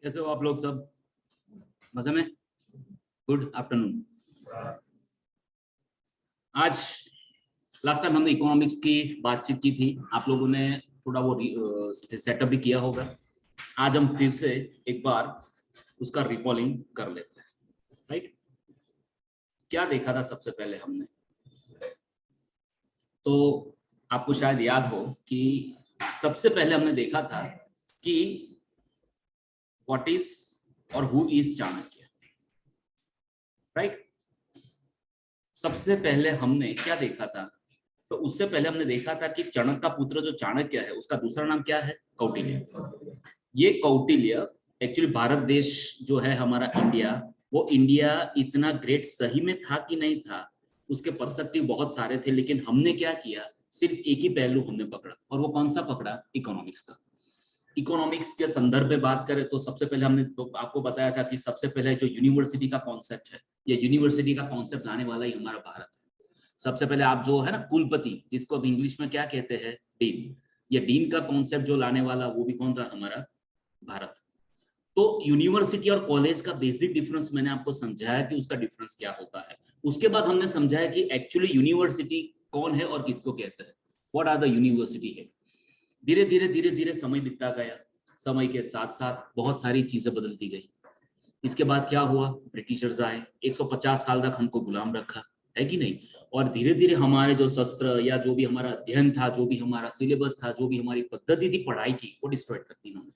कैसे हो आप लोग सब? मजे में? Good afternoon. आज लास्ट टाइम हमने इकोनॉमिक्स की बातचीत की थी, आप लोगों ने थोड़ा वो सेटअप भी किया होगा। आज हम फिर से एक बार उसका रिकॉलिंग कर लेते हैं, राइट? क्या देखा था सबसे पहले हमने? तो आपको शायद याद हो कि सबसे पहले हमने देखा था कि व्हाट इज और हु इज चाणक्य, राइट? सबसे पहले हमने क्या देखा था? तो उससे पहले हमने देखा था कि चाणक्य का पुत्र जो चाणक्य है उसका दूसरा नाम क्या है? कौटिल्य। ये कौटिल्य एक्चुअली भारत देश जो है हमारा इंडिया, वो इंडिया इतना ग्रेट सही में था कि नहीं था, उसके पर्सपेक्टिव बहुत सारे थे, लेकिन हमने क्या किया, सिर्फ एक ही पहलू हमने पकड़ा, और वो कौन सा पकड़ा? इकोनॉमिक्स का। इकोनॉमिक्स के संदर्भ में बात करें तो सबसे पहले हमने तो आपको बताया था कि सबसे पहले जो यूनिवर्सिटी का कॉन्सेप्ट है, ये यूनिवर्सिटी का कॉन्सेप्ट लाने वाला ही हमारा भारत है। सबसे पहले आप जो है ना कुलपति, जिसको अब इंग्लिश में क्या कहते हैं, डीन, ये डीन का कॉन्सेप्ट जो लाने वाला वो भी कौन था? हमारा भारत। तो यूनिवर्सिटी और कॉलेज का बेसिक डिफरेंस मैंने आपको समझाया कि उसका डिफरेंस क्या होता है। उसके बाद हमने समझाया कि एक्चुअली यूनिवर्सिटी कौन है और किसको कहते हैं, व्हाट आर द यूनिवर्सिटी है। धीरे धीरे धीरे धीरे समय बीतता गया, समय के साथ साथ बहुत सारी चीजें बदलती गई। इसके बाद क्या हुआ? ब्रिटिशर्स आए, 150 साल तक हमको गुलाम रखा, है कि नहीं? और धीरे धीरे हमारे जो शस्त्र या जो भी हमारा अध्ययन था, जो भी हमारा सिलेबस था, जो भी हमारी पद्धति थी पढ़ाई की, वो डिस्ट्रॉय कर दी इन्होंने।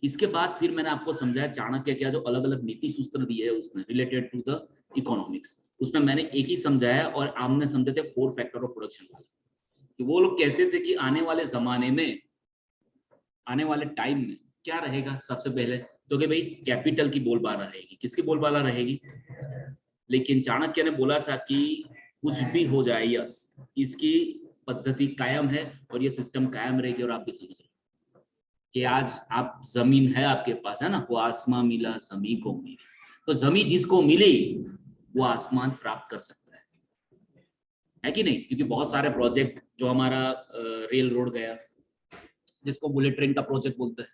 इसके बाद फिर मैंने आपको समझाया चाणक्य क्या जो अलग अलग नीति सूत्र दिए है उसने रिलेटेड टू द इकोनॉमिक्स, उसमें मैंने एक ही समझाया और आपने समझे थे 4 फैक्टर ऑफ प्रोडक्शन वाले। कि वो लोग कहते थे कि आने वाले जमाने में, आने वाले टाइम में क्या रहेगा सबसे पहले, तो कि भाई कैपिटल की बोलबाला रहेगी। किसकी बोलबाला रहेगी? लेकिन चाणक्य ने बोला था कि कुछ भी हो जाए, यस, इसकी पद्धति कायम है और ये सिस्टम कायम रहेगी। और आप भी समझ रहे कि आज आप जमीन है आपके पास, है ना, वो आसमां मिला जमी को मिली, तो जमी जिसको मिली वो आसमान प्राप्त कर सकता है कि नहीं? क्योंकि बहुत सारे प्रोजेक्ट जो हमारा रेल रोड गया, जिसको बुलेट ट्रेन का प्रोजेक्ट बोलते हैं,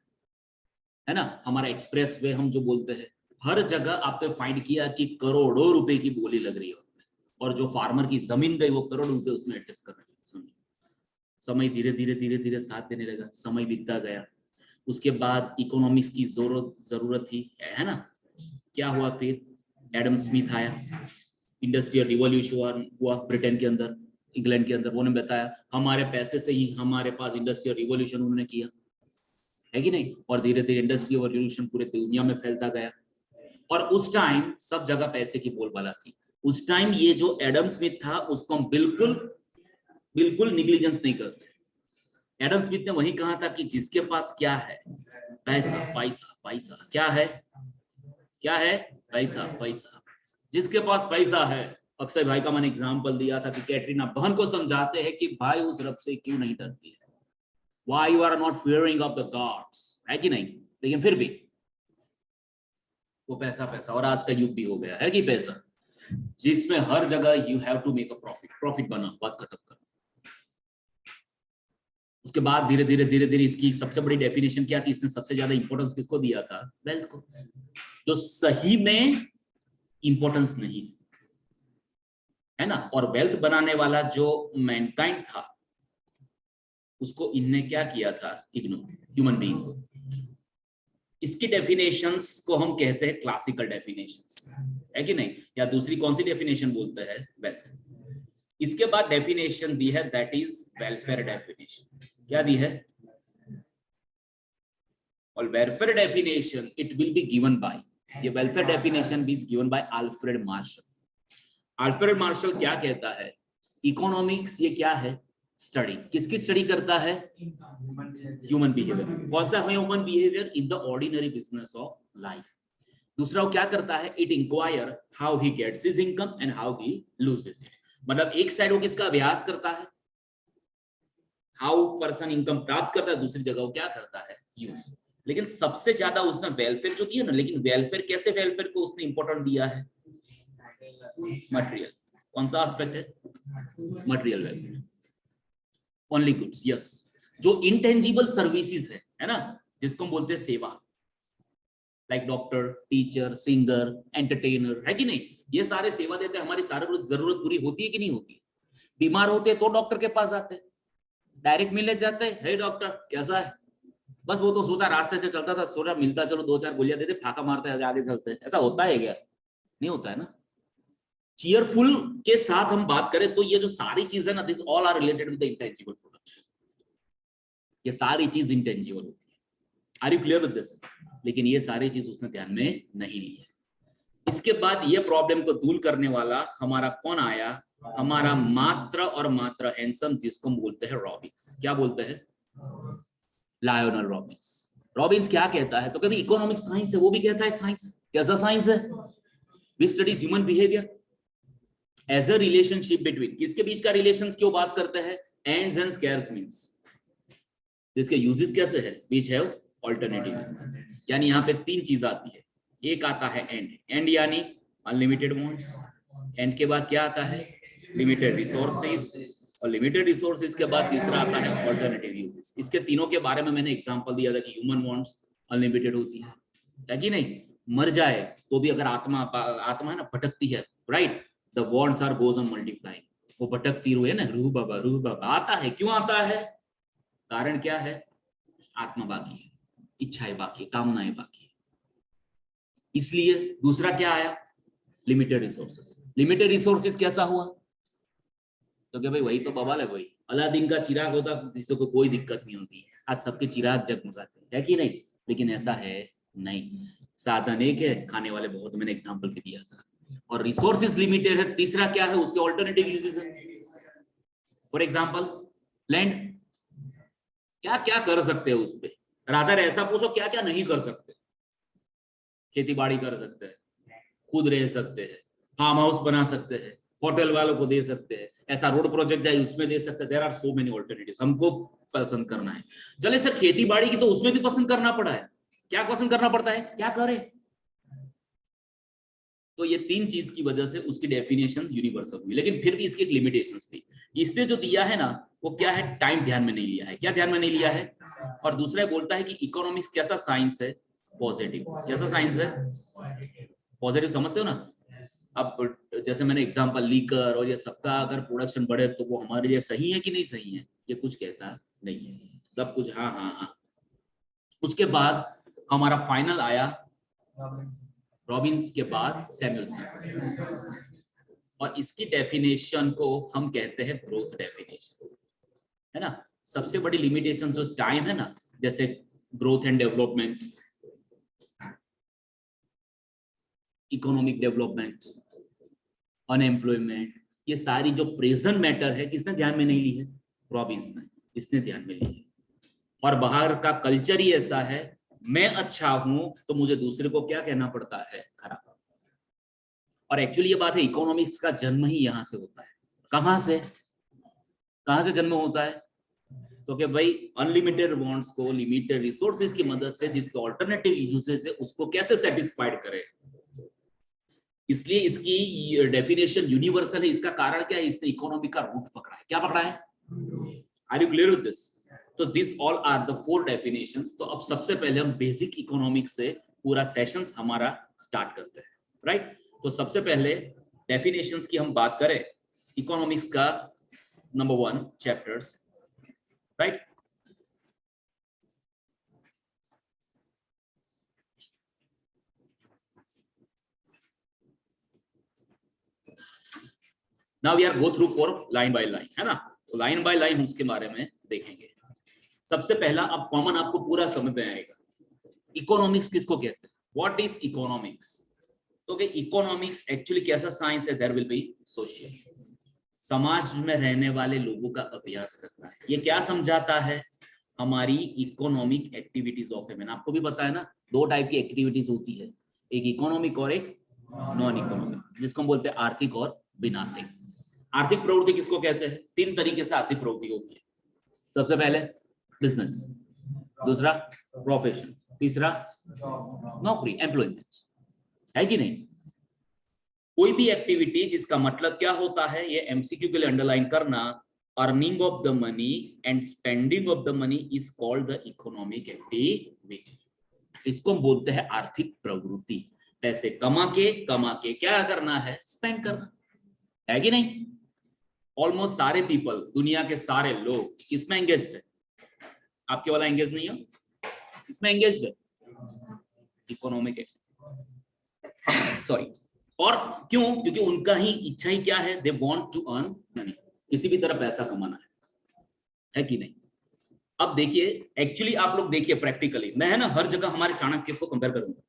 है ना, हमारा एक्सप्रेस वे हम जो बोलते हैं, हर जगह आपने फाइंड किया कि करोड़ों रुपए की बोली लग रही है, और जो फार्मर की जमीन गई वो करोड़ रुपए उसमें एडजस्ट कर रहे हैं। समझो, समय धीरे धीरे धीरे धीरे साथ देने लगा, समय बीतता गया। उसके बाद इकोनॉमिक्स की जरूरत थी, है ना? क्या हुआ फिर? एडम स्मिथ आया, इंडस्ट्रियल रिवॉल्यूशन हुआ ब्रिटेन के अंदर, इंग्लैंड के अंदर। उन्होंने बताया हमारे पैसे से ही हमारे पास इंडस्ट्रियल रिवॉल्यूशन उन्होंने किया, है कि नहीं? और धीरे धीरे इंडस्ट्रियल रिवॉल्यूशन पूरे दुनिया में फैलता गया। और उस टाइम सब जगह पैसे की बोलबाला थी। उस टाइम ये जो एडम स्मिथ था उसको हम बिल्कुल बिल्कुल निग्लिजेंस नहीं करते। एडम स्मिथ ने वही कहा था कि जिसके पास क्या है? पैसा, पैसा, पैसा। क्या है? क्या है? पैसा, पैसा। जिसके पास पैसा है, अक्षय भाई का मैंने एग्जाम्पल दिया था कि कैटरीना बहन को समझाते हैं कि भाई उस रब से क्यों नहीं डरती है, Why you are not fearing of the gods, है कि नहीं? लेकिन फिर भी वो पैसा पैसा, और आज का युग भी हो गया है कि पैसा, जिसमें हर जगह you have to make a profit, profit बना, बात खत्म कर। उसके बाद धीरे धीरे धीरे धीरे इसकी सबसे बड़ी डेफिनेशन क्या थी? इसने सबसे ज्यादा इंपॉर्टेंस किसको दिया था? वेल्थ को, जो सही में इंपॉर्टेंस नहीं है ना। और वेल्थ बनाने वाला जो मैनकाइंड था उसको इनने क्या किया था? इग्नोर, ह्यूमन बीइंग को। इसकी डेफिनेशंस को हम कहते हैं क्लासिकल डेफिनेशंस, है कि नहीं? या दूसरी कौन सी डेफिनेशन बोलते हैं? वेल्थ। इसके बाद डेफिनेशन दी है, दैट इज वेलफेयर डेफिनेशन। क्या दी है? और welfare definition it will be given by, ये welfare definition be given by Alfred Marshall. Alfred Marshall क्या कहता है? इकोनॉमिक्स ये क्या है? स्टडी। किसकी स्टडी करता है? Human behaviour. कौन सा human behaviour? In the ordinary business of life. दूसरा वो क्या करता है? It inquire how he gets his income and how he loses it. मतलब एक साइड वो किसका अभ्यास करता है, हाउ पर्सन इनकम प्राप्त करता है, दूसरी जगह वो क्या करता है? यूज। लेकिन सबसे ज्यादा उसने वेलफेयर जो दिया ना, लेकिन वेलफेयर कैसे, वेलफेयर को उसने इंपॉर्टेंट दिया है? मटेरियल। कौन सा एस्पेक्ट है? Material welfare, only goods, yes. जो इंटेंजिबल सर्विसेज है ना, जिसको हम बोलते हैं सेवा, like doctor, teacher, singer, entertainer, है कि नहीं? ये सारे सेवा देते हैं, हमारी सारी जरूरत पूरी होती है कि नहीं होती? बीमार होते हैं तो डॉक्टर के पास आते हैं, डायरेक्ट मिलने जाते हैं, हे डॉक्टर कैसा है, बस वो तो सोचा रास्ते से चलता था, सोचा मिलता, चलो 2-4 गोलियां देते, फाका मारते हैं, आगे चलते हैं। ऐसा होता है क्या? नहीं होता है ना। चीयरफुल के साथ हम बात करें तो ये जो सारी चीजें ना, this all are related with the intangible product. ये सारी चीज इंटेंजिबल होती है। Are you clear with this? लेकिन ये सारी चीज उसने ध्यान में नहीं ली है। इसके बाद ये प्रॉब्लम को दूर करने वाला हमारा कौन आया? हमारा मात्र और मात्र हैंडसम, जिसको बोलते हैं रॉबिन्स। क्या बोलते हैं? Lionel Robins. रॉबिन्स क्या कहता है? तो कभी इकोनॉमिक साइंस है, वो भी कहता है साइंस। कैसा साइंस है? We studies human behaviour as a relationship between, किसके बीच का रिलेशन क्यों बात करते हैं? एंड्स एंड स्क्वायर्स मींस, जिसके यूजेस कैसे है? बीच है ऑल्टरनेटिव यूजेस। यानी यहाँ पे 3 चीज आती है। एक आता है एंड, एंड यानी अनलिमिटेड वांट्स। एंड के बाद क्या आता है? Limited resources. और लिमिटेड रिसोर्सेज के बाद तीसरा आता है ऑल्टरनेटिव यूजेस। इसके तीनों के बारे में मैंने एग्जांपल दिया था कि ह्यूमन वांट्स अनलिमिटेड होती है कि नहीं? मर जाए तो भी अगर आत्मा है ना, भटकती है, right? The wants are goes on multiplying. वो भटकती रूह है ना, रूह बाबा आता है। क्यों आता है? कारण क्या है? आत्मा बाकी है, इच्छाएं बाकी है, कामनाएं बाकी है, इसलिए। दूसरा क्या आया? Limited resources. लिमिटेड रिसोर्सेस कैसा हुआ? तो क्या भाई वही तो बवाल है, वही अलादीन का चिराग होता जिससे को कोई दिक्कत नहीं होती। आज सबके चिराग जगमगाते हैं, कि नहीं? लेकिन ऐसा है नहीं। साधन एक है, खाने वाले बहुत, मैंने एग्जांपल भी दिया था। और रिसोर्सेज लिमिटेड है। तीसरा क्या है? उसके ऑल्टरनेटिव यूजेस है। फॉर एग्जांपल लैंड, क्या क्या कर सकते हो उस पे? रादर ऐसा पूछो क्या क्या नहीं कर सकते। खेती बाड़ी कर सकते हैं, खुद रह सकते हैं, फार्म हाउस बना सकते हैं, होटल वालों को दे सकते हैं, ऐसा रोड प्रोजेक्ट जाए उसमें दे सकते हैं। There are so many alternatives. हमको पसंद करना है। चले सर खेती बाड़ी की तो उसमें भी पसंद करना पड़ा है। क्या पसंद करना पड़ता है? क्या करे? तो ये 3 चीज की वजह से उसकी डेफिनेशन यूनिवर्सल हुई। लेकिन फिर भी इसकी एक लिमिटेशंस थी। इसने जो दिया है ना, वो क्या है? टाइम ध्यान में नहीं लिया है। क्या ध्यान में नहीं लिया है? और दूसरा बोलता है कि इकोनॉमिक्स कैसा साइंस है? पॉजिटिव। कैसा साइंस है? पॉजिटिव। समझते हो ना? अब जैसे मैंने एग्जांपल लीकर और ये सबका अगर प्रोडक्शन बढ़े तो वो हमारे लिए सही है कि नहीं सही है? ये कुछ कहता नहीं है, सब कुछ हाँ हाँ हाँ। उसके बाद हमारा फाइनल आया रॉबिन्स के बाद सैमुअलसन। और इसकी डेफिनेशन को हम कहते हैं ग्रोथ डेफिनेशन, है ना? सबसे बड़ी लिमिटेशन जो टाइम है ना, जैसे growth and development, economic development, unemployment, ये सारी जो प्रेजेंट मैटर है, किसने ध्यान में नहीं ली है? रॉबिन्स ने। इसने ध्यान में ली है। और बाहर का कल्चर ही ऐसा है, मैं अच्छा हूं तो मुझे दूसरे को क्या कहना पड़ता है? खराब। और एक्चुअली ये बात है, इकोनॉमिक्स का जन्म ही यहां से होता है। कहां से? कहां से जन्म होता है? तो कि भाई अनलिमिटेड वांट्स को लिमिटेड रिसोर्सेज की मदद से, जिसके ऑल्टरनेटिव यूजेस है, उसको कैसे सेटिस्फाइड करे। इसलिए इसकी डेफिनेशन यूनिवर्सल है। इसका कारण क्या है? इसने इकोनॉमी का रूट पकड़ा है। क्या पकड़ा है? Are you clear with this? तो this all are the 4 definitions. तो अब सबसे पहले हम बेसिक इकोनॉमिक्स से पूरा सेशंस हमारा स्टार्ट करते हैं, राइट? तो सबसे पहले डेफिनेशंस की हम बात करें इकोनॉमिक्स का, number 1 chapters, right? Now we are go through for line by line, है ना? तो लाइन बाय लाइन उसके बारे में देखेंगे। सबसे पहला, अब कॉमन आपको पूरा समझ में आएगा, इकोनॉमिक्स किसको कहते हैं? What is economics? तो कि इकोनॉमिक्स एक्चुअली कैसा साइंस है? देयर विल बी सोशल, समाज में रहने वाले लोगों का अभ्यास करता है। ये क्या समझाता है? हमारी इकोनॉमिक एक्टिविटीज ऑफ है। मैंने आपको भी बताया ना, 2 टाइप की एक्टिविटीज होती है, एक इकोनॉमिक और एक नॉन इकोनॉमिक, जिसको हम बोलते हैं आर्थिक और बिन आर्थिक। आर्थिक प्रवृत्ति किसको कहते हैं? 3 तरीके से आर्थिक प्रवृत्ति होती है। सबसे पहले बिजनेस, दूसरा प्रोफेशन, तीसरा नौकरी, एम्प्लॉयमेंट, है कि नहीं? कोई भी एक्टिविटी जिसका मतलब क्या होता है, ये एमसीक्यू के लिए अंडरलाइन करना, earning of the money and spending of the money is called the economic activity. इसको हम बोलते हैं आर्थिक प्रवृत्ति। पैसे कमा के क्या करना है, स्पेंड करना है कि नहीं। ऑलमोस्ट सारे पीपल, दुनिया के सारे लोग किसमें एंगेज्ड है, आपके वाला एंगेज नहीं है, इसमें एंगेज्ड है, इकोनॉमिक सॉरी। और क्यों, क्योंकि उनका ही इच्छा ही क्या है, they want to earn money, किसी भी तरह पैसा कमाना है कि नहीं। अब देखिए एक्चुअली आप लोग देखिए प्रैक्टिकली, मैं है ना हर जगह हमारे चाणक्य को कंपेयर करूंगा।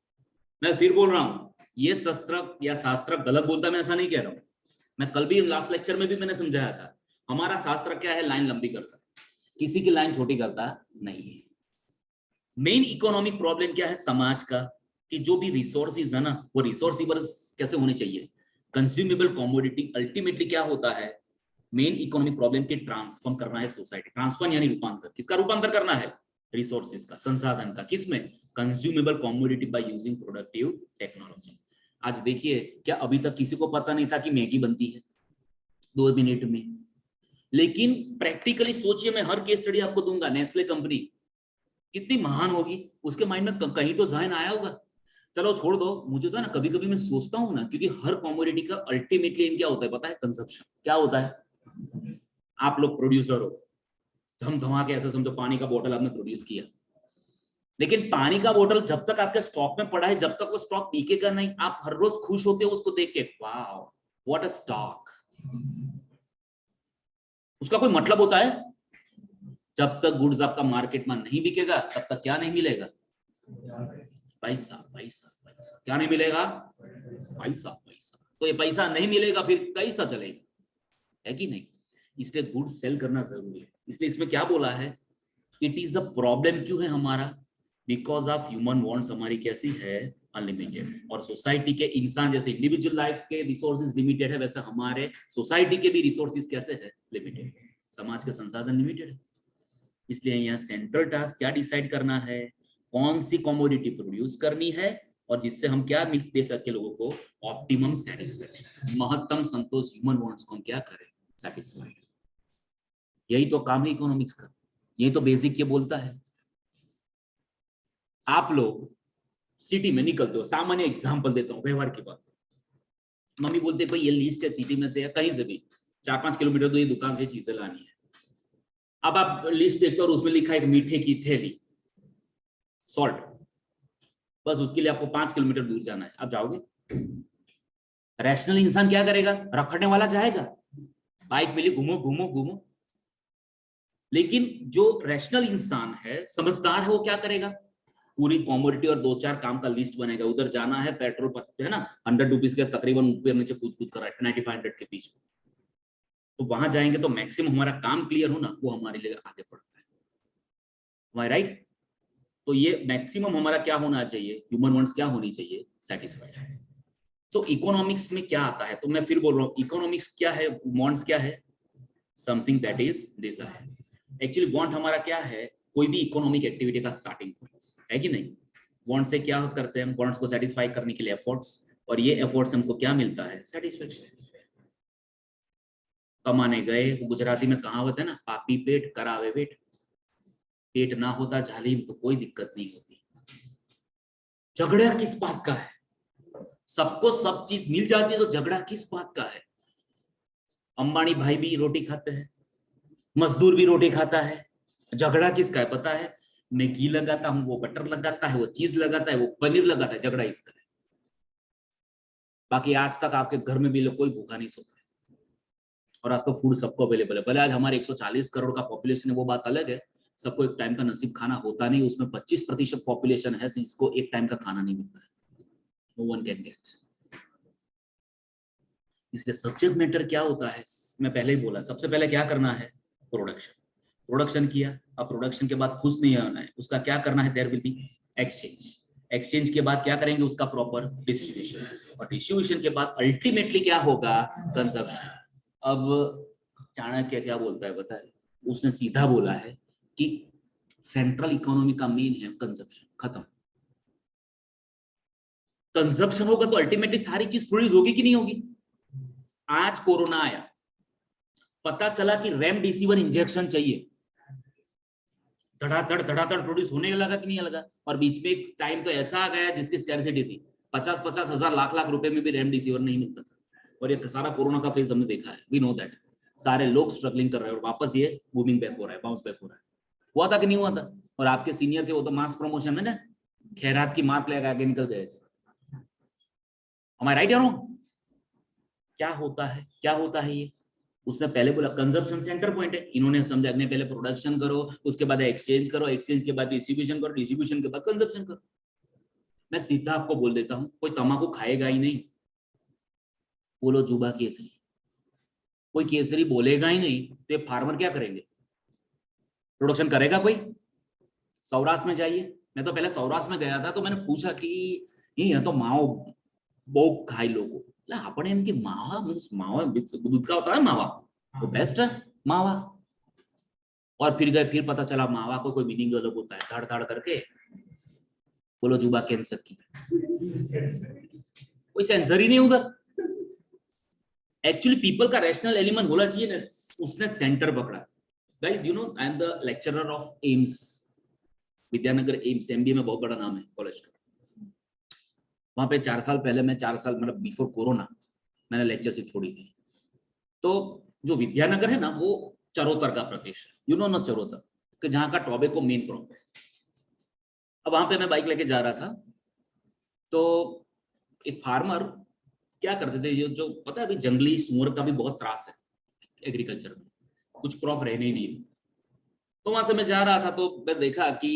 मैं फिर बोल रहा हूं, ये शस्त्र या शास्त्र गलत बोलता है, मैं ऐसा नहीं कह रहा हूं। मैं कल भी लास्ट लेक्चर में भी मैंने समझाया था, हमारा शास्त्र क्या है, लाइन लंबी करता है, किसी की लाइन छोटी करता नहीं है। मेन इकोनॉमिक प्रॉब्लम क्या है समाज का, कि जो भी रिसोर्सेज है ना, वो रिसोर्सेबल कैसे होने चाहिए, कंज्यूमेबल कमोडिटी। अल्टीमेटली क्या होता है, मेन इकोनॉमिक प्रॉब्लम के ट्रांसफॉर्म करना है सोसाइटी। ट्रांसफॉर्म यानी रूपांतर, किसका रूपांतर करना है, रिसोर्सेज का, संसाधन का, किसमें, consumable commodity by using productive technology. आज देखिए, क्या अभी तक किसी को पता नहीं था कि मैगी बनती है 2 मिनट में, लेकिन प्रैक्टिकली सोचिए, मैं हर केस स्टडी आपको दूंगा, नेस्ले कंपनी कितनी महान होगी, उसके माइंड में कहीं तो जहन आया होगा। चलो छोड़ दो, मुझे तो है ना कभी कभी मैं सोचता हूँ ना, क्योंकि हर कमोडिटी का अल्टीमेटली एम क्या होता है पता है, कंजप्शन। क्या होता है, आप लोग प्रोड्यूसर हो, हम धमा के ऐसे समझो, पानी का बोतल आपने प्रोड्यूस किया, लेकिन पानी का बोतल जब तक आपके स्टॉक में पड़ा है, जब तक वो स्टॉक बिकेगा नहीं, आप हर रोज खुश होते हो उसको देख के, वाओ व्हाट अ स्टॉक। उसका कोई मतलब होता है, जब तक गुड्स आपका मार्केट में नहीं बिकेगा तब तक क्या नहीं मिलेगा, पैसा पैसा पैसा। क्या नहीं मिलेगा, पैसा पैसा। तो ये पैसा नहीं मिलेगा फिर कैसा चलेगा, है कि नहीं। इसलिए गुड सेल करना जरूरी है। इसलिए इसमें क्या बोला है, इट इज अ प्रॉब्लम क्यों है हमारा, बिकॉज ऑफ ह्यूमन वांट्स हमारी कैसी है, अनलिमिटेड। और सोसाइटी के इंसान जैसे इंडिविजुअल लाइफ के रिसोर्सेज लिमिटेड है, वैसे हमारे सोसाइटी के भी रिसोर्सेज कैसे है, लिमिटेड। समाज के संसाधन लिमिटेड है। इसलिए यहाँ सेंट्रल टास्क क्या डिसाइड करना है, कौन सी कमोडिटी प्रोड्यूस करनी है, और जिससे हम क्या मिक्स दे सके लोगों को, ऑप्टिमम सेटिस्फेक्शन, महत्तम संतोष, ह्यूमन वांट्स को हम क्या करें, सेटिस्फाइड। यही तो काम है इकोनॉमिक्स का, यही तो बेसिक ये बोलता है। आप लोग सिटी में निकलते हो, सामान्य एग्जांपल देता हूँ, व्यवहार की बात, मम्मी बोलते भाई ये लिस्ट है सिटी में से या कहीं से भी 4-5 किलोमीटर दूर ये दुकान से चीजें लानी है। अब आप लिस्ट देखते हो और उसमें लिखा है एक मीठे की थैली, सॉल्ट, बस उसके लिए आपको 5 किलोमीटर दूर जाना है, आप जाओगे। रैशनल इंसान क्या करेगा, रखने वाला जाएगा, बाइक मिली घूमो घूमो घूमो। लेकिन जो रैशनल इंसान है, समझदार है, वो क्या करेगा, पूरी कॉमोडिटी और 2-4 काम का लिस्ट बनेगा। उधर जाना है, पेट्रोल है ना 100 रुपीज के तकरीबन ऊपर नीचे कूद कूद कर 9500 के बीच में, तो वहां जाएंगे तो मैक्सिमम हमारा काम क्लियर हो ना, वो हमारे लिए आगे पड़ता है, राइट। तो ये मैक्सिमम हमारा क्या होना चाहिए, ह्यूमन वांट्स क्या होनी चाहिए, सेटिस्फाइड। तो इकोनॉमिक्स में क्या आता है, तो मैं फिर बोल रहा हूँ, इकोनॉमिक्स क्या है, वांट्स क्या है, something that is desire. Actually want हमारा क्या है, कोई भी इकोनॉमिक एक्टिविटी का स्टार्टिंग पॉइंट है कि नहीं। वांट से क्या करते हैं हम, वांट्स को सेटिस्फाई करने के लिए एफर्ट्स, और ये एफर्ट्स हमको क्या मिलता है, सेटिस्फेक्शन। कमाने गए, गुजराती में कहावत है ना, पापी पेट करावे वेट। पेट ना होता जालिम तो कोई दिक्कत नहीं होती। झगड़ा किस बात का है, सबको सब चीज मिल जाती है तो झगड़ा किस बात का है। अंबानी भाई भी रोटी खाते हैं, मजदूर भी रोटी खाता है, झगड़ा किसका है पता है, मैं घी लगाता हूं, वो बटर लगाता है, वो चीज लगाता है, वो पनीर लगाता है, झगड़ा इसका है। बाकी आज तक आपके घर में भी लोग कोई भूखा नहीं सोता है, और आज तो फूड सबको अवेलेबल है। भले आज हमारे 140 करोड़ का पॉपुलेशन है, वो बात अलग है, सबको एक टाइम का नसीब खाना होता नहीं, उसमें 25% पॉपुलेशन है जिसको एक टाइम का खाना नहीं मिलता है, नो वन कैन गेट। इसलिए सब्जेक्ट मैटर क्या होता है, मैं पहले ही बोला, सबसे पहले क्या करना है, प्रोडक्शन। प्रोडक्शन किया, अब प्रोडक्शन के बाद खुश नहीं होना है, उसका क्या करना है, there will be exchange. Exchange के बाद क्या करेंगे, उसका प्रॉपर डिस्ट्रीब्यूशन, और डिस्ट्रीब्यूशन के बाद अल्टीमेटली क्या होगा, कंजप्शन। अब चाणक्य क्या बोलता है बताए, उसने सीधा बोला है कि सेंट्रल इकोनॉमी का मेन है कंजप्शन, खत्म। कंजप्शन होगा तो अल्टीमेटली सारी चीज प्रोड्यूस होगी कि नहीं होगी। आज कोरोना आया, पता चला कि रेमडेसिविर इंजेक्शन चाहिए, धड़ाधड़ प्रोड्यूस होने लगा कि नहीं लगा। और बीच में एक टाइम तो ऐसा आ गया जिसकी स्कैरसिटी थी, 50-50 हजार लाख रुपए में भी रेमडेसिविर नहीं मिलता था। और ये सारा कोरोना का फेज हमने देखा है, वी नो दैट। सारे लोग स्ट्रगलिंग कर रहे हैं और वापस ये बूमिंग बैक हो रहा है, बाउंस बैक हो रहा है। हुआ था कि नहीं हुआ था? और आपके सीनियर के वो तो मास प्रमोशन में ना खैरात की मार्क लगा के निकल गए थे। am I right या रॉन्ग? क्या होता है ये? उसने पहले बोला कंजप्शन सेंटर पॉइंट है, इन्होंने समझा कि पहले प्रोडक्शन करो, उसके बाद एक्सचेंज करो, एक्सचेंज के बाद डिस्ट्रीब्यूशन करो, डिस्ट्रीब्यूशन के बाद कंजप्शन करो। मैं सीधा आपको बोल देता हूं, कोई तंबाकू खाएगा ही नहीं। बोलो जुबा केसरी, कोई केसरी बोलेगा ही नहीं तो ये फार्मर क्या करेंगे? प्रोडक्शन करेगा कोई? सौराष्ट्र में जाइए, मैं तो पहले सौराष्ट्र में गया था तो मैंने पूछा कि ये तो माओ બહુ ખાઈ લોકો, એટલે આપણે એમ કે માવા મીન્સ માવા दूध का होता है मावा, वो बेस्ट है मावा। और फिर गए, फिर पता चला मावा को कोई मीनिंग अलग होता है, धड़ धड़ करके। बोलो जुबा कैंसर की, कोई सेंसर ही नहीं उधर। एक्चुअली पीपल का रैशनल एलिमेंट होना चाहिए ना, उसने सेंटर पकड़ा। Guys you know I am the lecturer of AIIMS, Vidyanagar AIIMS, MBA में बहुत बड़ा नाम है कॉलेज का। वहां पे 4 साल पहले, मैं 4 साल मतलब बिफोर कोरोना मैंने लेक्चरशिप छोड़ी थी। तो जो विद्यानगर है ना वो चरोतर का प्रदेश है, यू नो ना चरोतर, कि जहाँ का टॉबेको मेन क्रॉप है। अब वहां पे मैं बाइक लेके जा रहा था तो एक फार्मर क्या करते थे, जो पता है अभी जंगली सूअर का भी बहुत त्रास है एग्रीकल्चर में, कुछ क्रॉप रहने ही नहीं। तो वहां से मैं जा रहा था तो मैं देखा कि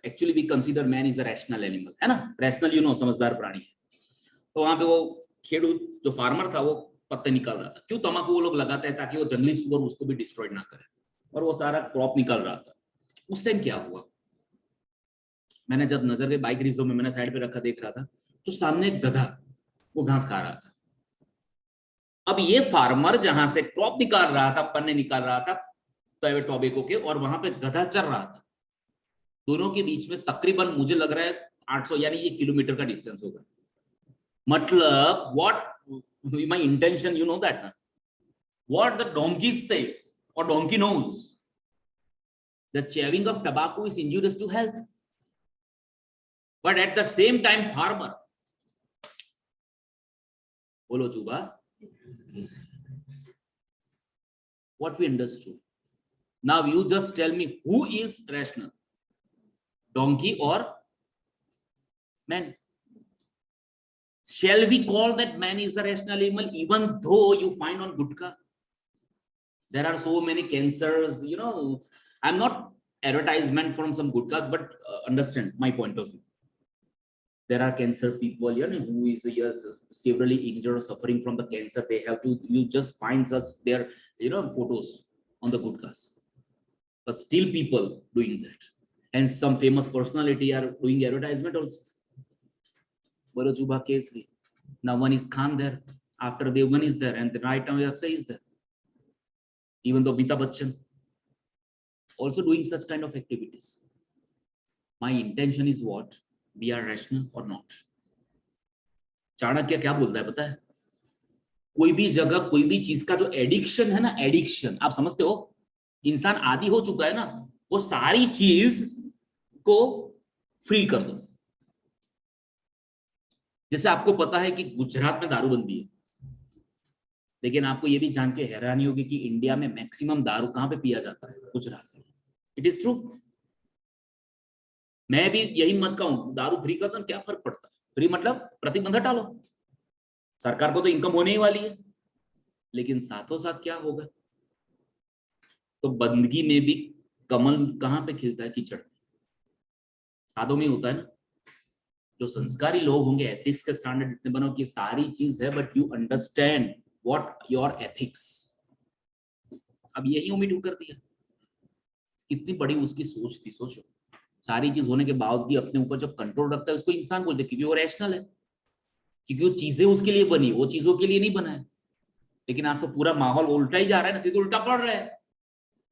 actually we consider man is a rational animal, है ना, रैशनल यू नो समझदार प्राणी है। तो वहां पे वो खेडूत जो फार्मर था वो पत्ते निकाल रहा था। क्यों? तंबाकू वो लोग लगाते हैं ताकि वो जंगली सुअर उसको भी डिस्ट्रॉय ना करे, और वो सारा क्रॉप निकाल रहा था। उस टाइम क्या हुआ, मैंने जब नजर गई बाइक रिजो में, मैंने साइड पे रखा देख रहा था तो सामने एक गधा वो घास खा रहा था। अब ये फार्मर जहां से क्रॉप निकाल रहा था, पन्ने निकाल रहा था टोबैको के, और वहां पे गधा चर रहा था। दोनों के बीच में तकरीबन मुझे लग रहा है 800 यानी 1 किलोमीटर का डिस्टेंस होगा। मतलब what my intention, you know that ना, what the donkey says or donkey knows, the chewing of tobacco is injurious to health, but at the same time farmer, bolo juba, what we understood. Now you just tell me who is rational, donkey or man? Shall we call that man is a rational animal even though you find on gutka there are so many cancers, you know? I'm not advertisement from some gutkas, but understand my point of view. There are cancer people, you know, who is severely injured or suffering from the cancer. They have to, you just find such their, you know, photos on the gutkas, but still people doing that, and some famous personality are doing advertisement also. Bolo Juba Kesri, now one is Khan there, after Devgan is there, and right now Akshay is there. Even though Amitabh Bachchan also doing such kind of activities. My intention is what? We are rational or not? Chanakya क्या बोलता है पता है? कोई भी जगह कोई भी चीज का जो एडिक्शन है ना, एडिक्शन आप समझते हो, इंसान आदी हो चुका है ना, वो सारी चीज को फ्री कर दो। जैसे आपको पता है कि गुजरात में दारूबंदी है, लेकिन आपको ये भी जान के हैरानी होगी कि इंडिया में मैक्सिमम दारू कहां पे पिया जाता है? गुजरात में। It is true. मैं भी यही मत कहूं दारू फ्री कर दो, क्या फर्क पड़ता है? फ्री मतलब प्रतिबंध डालो, सरकार को तो इनकम होने ही वाली है, लेकिन साथों साथ क्या होगा? तो बंदगी में भी कमल कहां पे खिलता है? कीचड़। साधों में होता है ना। जो संस्कारी लोग होंगे, एथिक्स के स्टैंडर्ड इतने बनो कि सारी चीज है, but you understand what your ethics. अब यही उम्मीद कर दिया। कितनी बड़ी उसकी सोच थी, सोचो। सारी चीज होने के बावजूद भी अपने ऊपर जब कंट्रोल रखता है उसको इंसान बोलते हैं, क्योंकि वो रैशनल है, क्योंकि वो चीजें उसके लिए बनी, वो चीजों के लिए नहीं बना है। लेकिन आज तो पूरा माहौल उल्टा ही जा रहा है ना, क्योंकि उल्टा पड़ रहा है।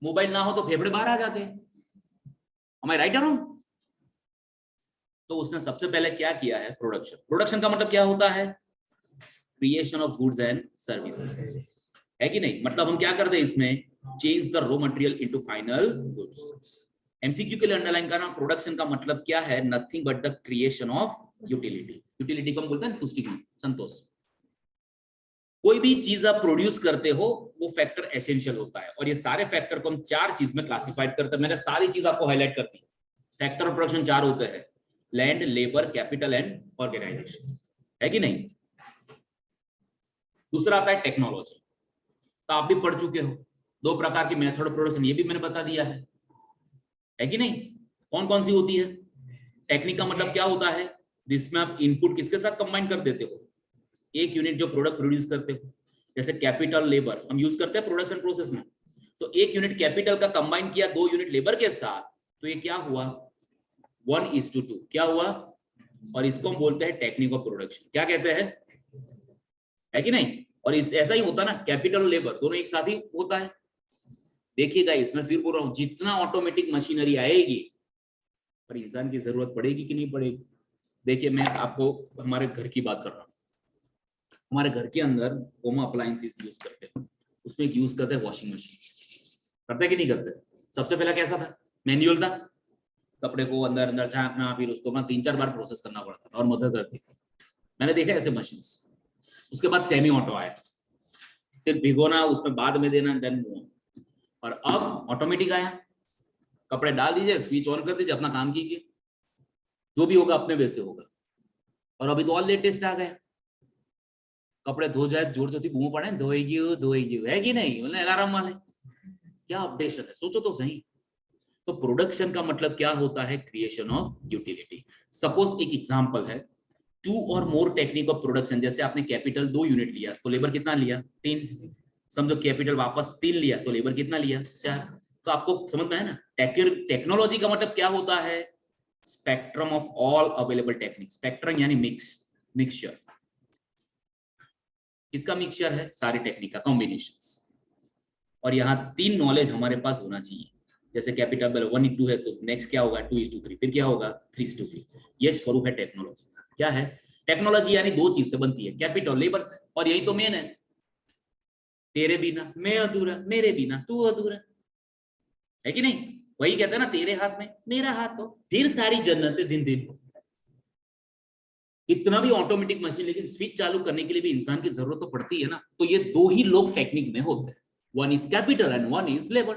मोबाइल ना हो तो फेफड़े बाहर आ जाते हैं। Am I right or wrong? तो उसने सबसे पहले क्या किया है? प्रोडक्शन। प्रोडक्शन का मतलब क्या होता है? Creation of goods and services, है कि नहीं? मतलब हम क्या करते हैं इसमें? Change the raw material into final goods. MCQ के लिए अंडरलाइन करना, प्रोडक्शन का मतलब क्या है, nothing but the creation of utility. Utility को हम बोलते हैं तुष्टि, संतोष। कोई भी चीज आप प्रोड्यूस करते हो वो फैक्टर एसेंशियल होता है, और ये सारे फैक्टर को हम 4 चीज में क्लासिफाइड करते हैं। मैंने सारी चीज आपको हाईलाइट कर दी। फैक्टर ऑफ प्रोडक्शन 4 होते हैं, land, labour, capital and organisation, है कि नहीं। दूसरा आता है टेक्नोलॉजी, तो आप भी पढ़ चुके हो 2 प्रकार की मेथड ऑफ प्रोडक्शन, ये भी मैंने बता दिया है कि नहीं। कौन कौन सी होती है। टेक्निक का मतलब क्या होता है, जिसमें आप इनपुट किसके साथ कंबाइन कर देते हो, एक यूनिट जो प्रोडक्ट प्रोड्यूस करते हो। जैसे कैपिटल, लेबर हम यूज करते हैं प्रोडक्शन प्रोसेस में, तो एक यूनिट कैपिटल का कंबाइन किया 2 यूनिट लेबर के साथ, तो ये क्या हुआ, 1:2 क्या हुआ, और इसको हम बोलते हैं टेक्निक ऑफ प्रोडक्शन। क्या कहते हैं, है कि नहीं। और इस ऐसा ही होता ना, कैपिटल और लेबर दोनों एक साथ ही होता है। देखिएगा इसमें फिर बोल रहा हूं, जितना ऑटोमेटिक मशीनरी आएगी पर इंसान की जरूरत पड़ेगी कि नहीं पड़ेगी। देखिए मैं आपको हमारे घर की बात कर रहा हूँ। हमारे घर के अंदर होम अप्लायंसेस यूज करते हैं, उसमें एक यूज करते हैं वॉशिंग मशीन। करते कि नहीं करते। सबसे पहला कैसा था, मैन्युअल था, कपड़े को अंदर अंदर झांकना, फिर उसको अपना 3-4 बार प्रोसेस करना पड़ता था और मदद करती थी। मैंने देखा ऐसे मशीन। उसके बाद सेमी ऑटो आया, सिर्फ भिगोना, उसमें बाद में देना, देन और अब ऑटोमेटिक आया, कपड़े डाल दीजिए, स्विच ऑन कर दीजिए, अपना काम कीजिए, जो भी होगा अपने वैसे होगा। और अभी तो और लेटेस्ट आ गया, कपड़े धो जाए, जोर जोती बूम पड़े, धोएगी, है कि नहीं, मतलब अलार्म वाले। क्या अपडेशन है, सोचो तो सही। तो प्रोडक्शन का मतलब क्या होता है, क्रिएशन ऑफ यूटिलिटी। सपोज एक एग्जांपल है, 2 और मोर टेक्निक ऑफ प्रोडक्शन। जैसे आपने कैपिटल 2 यूनिट लिया तो लेबर कितना लिया, 3। समझो कैपिटल वापस 3 लिया तो लेबर कितना लिया, 4। तो आपको समझ में है ना। टेक्नोलॉजी का मतलब क्या होता है, spectrum of all available technique. Spectrum यानी मिक्सचर, इसका मिक्सचर है सारी टेक्निक का कॉम्बिनेशंस। और यहाँ 3 नॉलेज हमारे पास होना चाहिए। जैसे कैपिटल 1:2 है तो नेक्स्ट क्या होगा, 2:3, फिर क्या होगा 3:3। ये स्वरूप है टेक्नोलॉजी का। क्या है टेक्नोलॉजी, यानी 2 चीज से बनती है, कैपिटल, लेबर से। और यही तो मेन है, तेरे बिना मैं अधूरा, मेरे बिना तू अधूरा, है कि नहीं। वही कहते हैं ना, तेरे हाथ में मेरा हाथ हो, फिर सारी जन्नतें दिन दिन हो। इतना भी ऑटोमेटिक मशीन, लेकिन स्विच चालू करने के लिए भी इंसान की जरूरत तो पड़ती है ना। तो ये 2 ही लोग टेक्निक में होते हैं, 1 is capital and 1 is labour.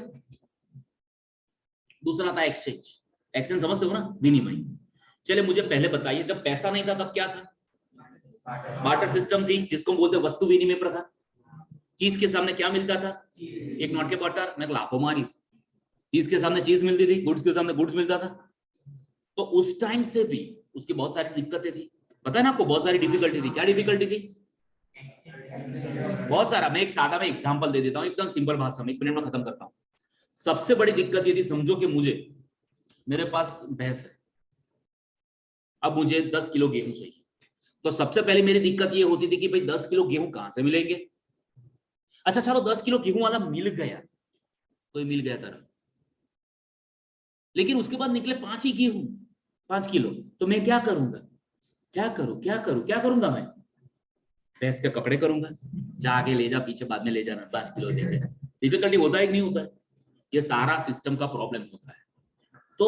दूसरा था एक्सचेंज। एक्सचेंज समझते हो ना, विनिमय। चले मुझे पहले बताइए, जब पैसा नहीं था तब क्या था, बार्टर सिस्टम थी, जिसको बोलते वस्तु विनिमय प्रथा। चीज के सामने क्या मिलता था, एक नोट के बार्टर में लाखों मारी। चीज के सामने चीज मिलती थी, गुड्स के सामने गुड्स मिलता था। तो उस टाइम से भी उसकी बहुत सारी दिक्कतें थी, पता है ना आपको, बहुत सारी डिफिकल्टी थी। क्या डिफिकल्टी थी, बहुत सारा। मैं एक सादा में एग्जांपल दे देता हूँ, एकदम सिंपल भाषा में, 1 मिनट में खत्म करता हूँ। सबसे बड़ी दिक्कत ये थी, समझो कि मेरे पास भैंस है, अब मुझे 10 किलो गेहूं चाहिए। तो सबसे पहले मेरी दिक्कत ये होती थी कि भाई 10 किलो गेहूं कहां से मिलेंगे। अच्छा चलो 10 किलो गेहूं वाला मिल गया, कोई मिल गया तरह, लेकिन उसके बाद निकले 5 ही गेहूं, 5 किलो। तो मैं क्या करूंगा, क्या करूंगा मैं, भैंस के कपड़े करूंगा, जाके ले जा, पीछे बाद में ले जाना, 5 किलो देंगे। डिफिकल्टी होता है कि नहीं होता है, ये सारा सिस्टम का प्रॉब्लम होता है। तो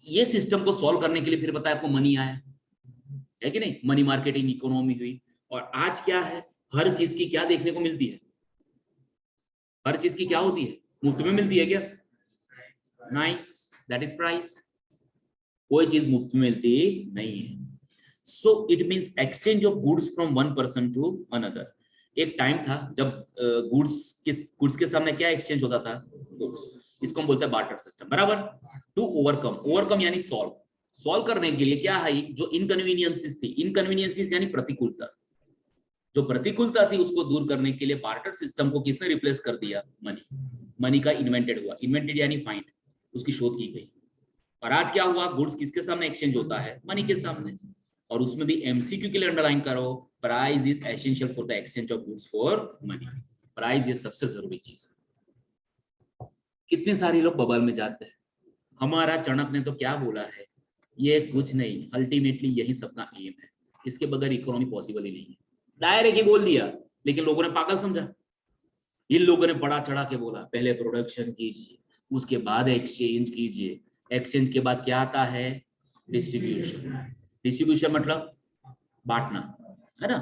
ये सिस्टम को सॉल्व करने के लिए फिर पता है आपको मनी आया, है कि नहीं, मनी मार्केटिंग इकोनॉमी हुई। और आज क्या है, हर चीज की क्या देखने को मिलती है, हर चीज की क्या होती है, मुफ्त में मिलती है क्या, नाइस, दैट इज प्राइस। कोई चीज मुफ्त में मिलती नहीं है। So it means exchange of goods from one person to another. एक टाइम था जब गुड्स के सामने क्या एक्सचेंज होता था, गुड्स। इसको हम बोलते हैं बार्टर सिस्टम, बराबर। टू ओवरकम यानी सॉल्व करने के लिए क्या है, जो इनकन्वीनियंसेस थी, इनकन्वीनियंसेस यानी प्रतिकूलता, जो प्रतिकूलता थी उसको दूर करने के लिए बार्टर सिस्टम को किसने रिप्लेस कर दिया, मनी का इन्वेंटेड हुआ, इन्वेंटेड यानी फाइंड, उसकी शोध की गई। और आज क्या हुआ, गुड्स किसके सामने एक्सचेंज होता है, मनी के सामने। और उसमें भी एमसीक्यू के लिए अंडरलाइन करो, price is essential for the exchange of goods for money. Price ये सबसे जरूरी चीज है। कितने सारे लोग बबल में जाते हैं, हमारा चणक ने तो क्या बोला है, ये कुछ नहीं, अल्टीमेटली यही सबका एम है, इसके बगैर इकोनॉमी पॉसिबल ही नहीं है। डायरेक्ट ही बोल दिया, लेकिन लोगों ने पागल समझा। इन लोगों ने बड़ा चढ़ा के बोला, पहले प्रोडक्शन कीजिए, उसके बाद एक्सचेंज कीजिए, एक्सचेंज के बाद क्या आता है? डिस्ट्रीब्यूशन। डिस्ट्रीब्यूशन मतलब बांटना, है ना?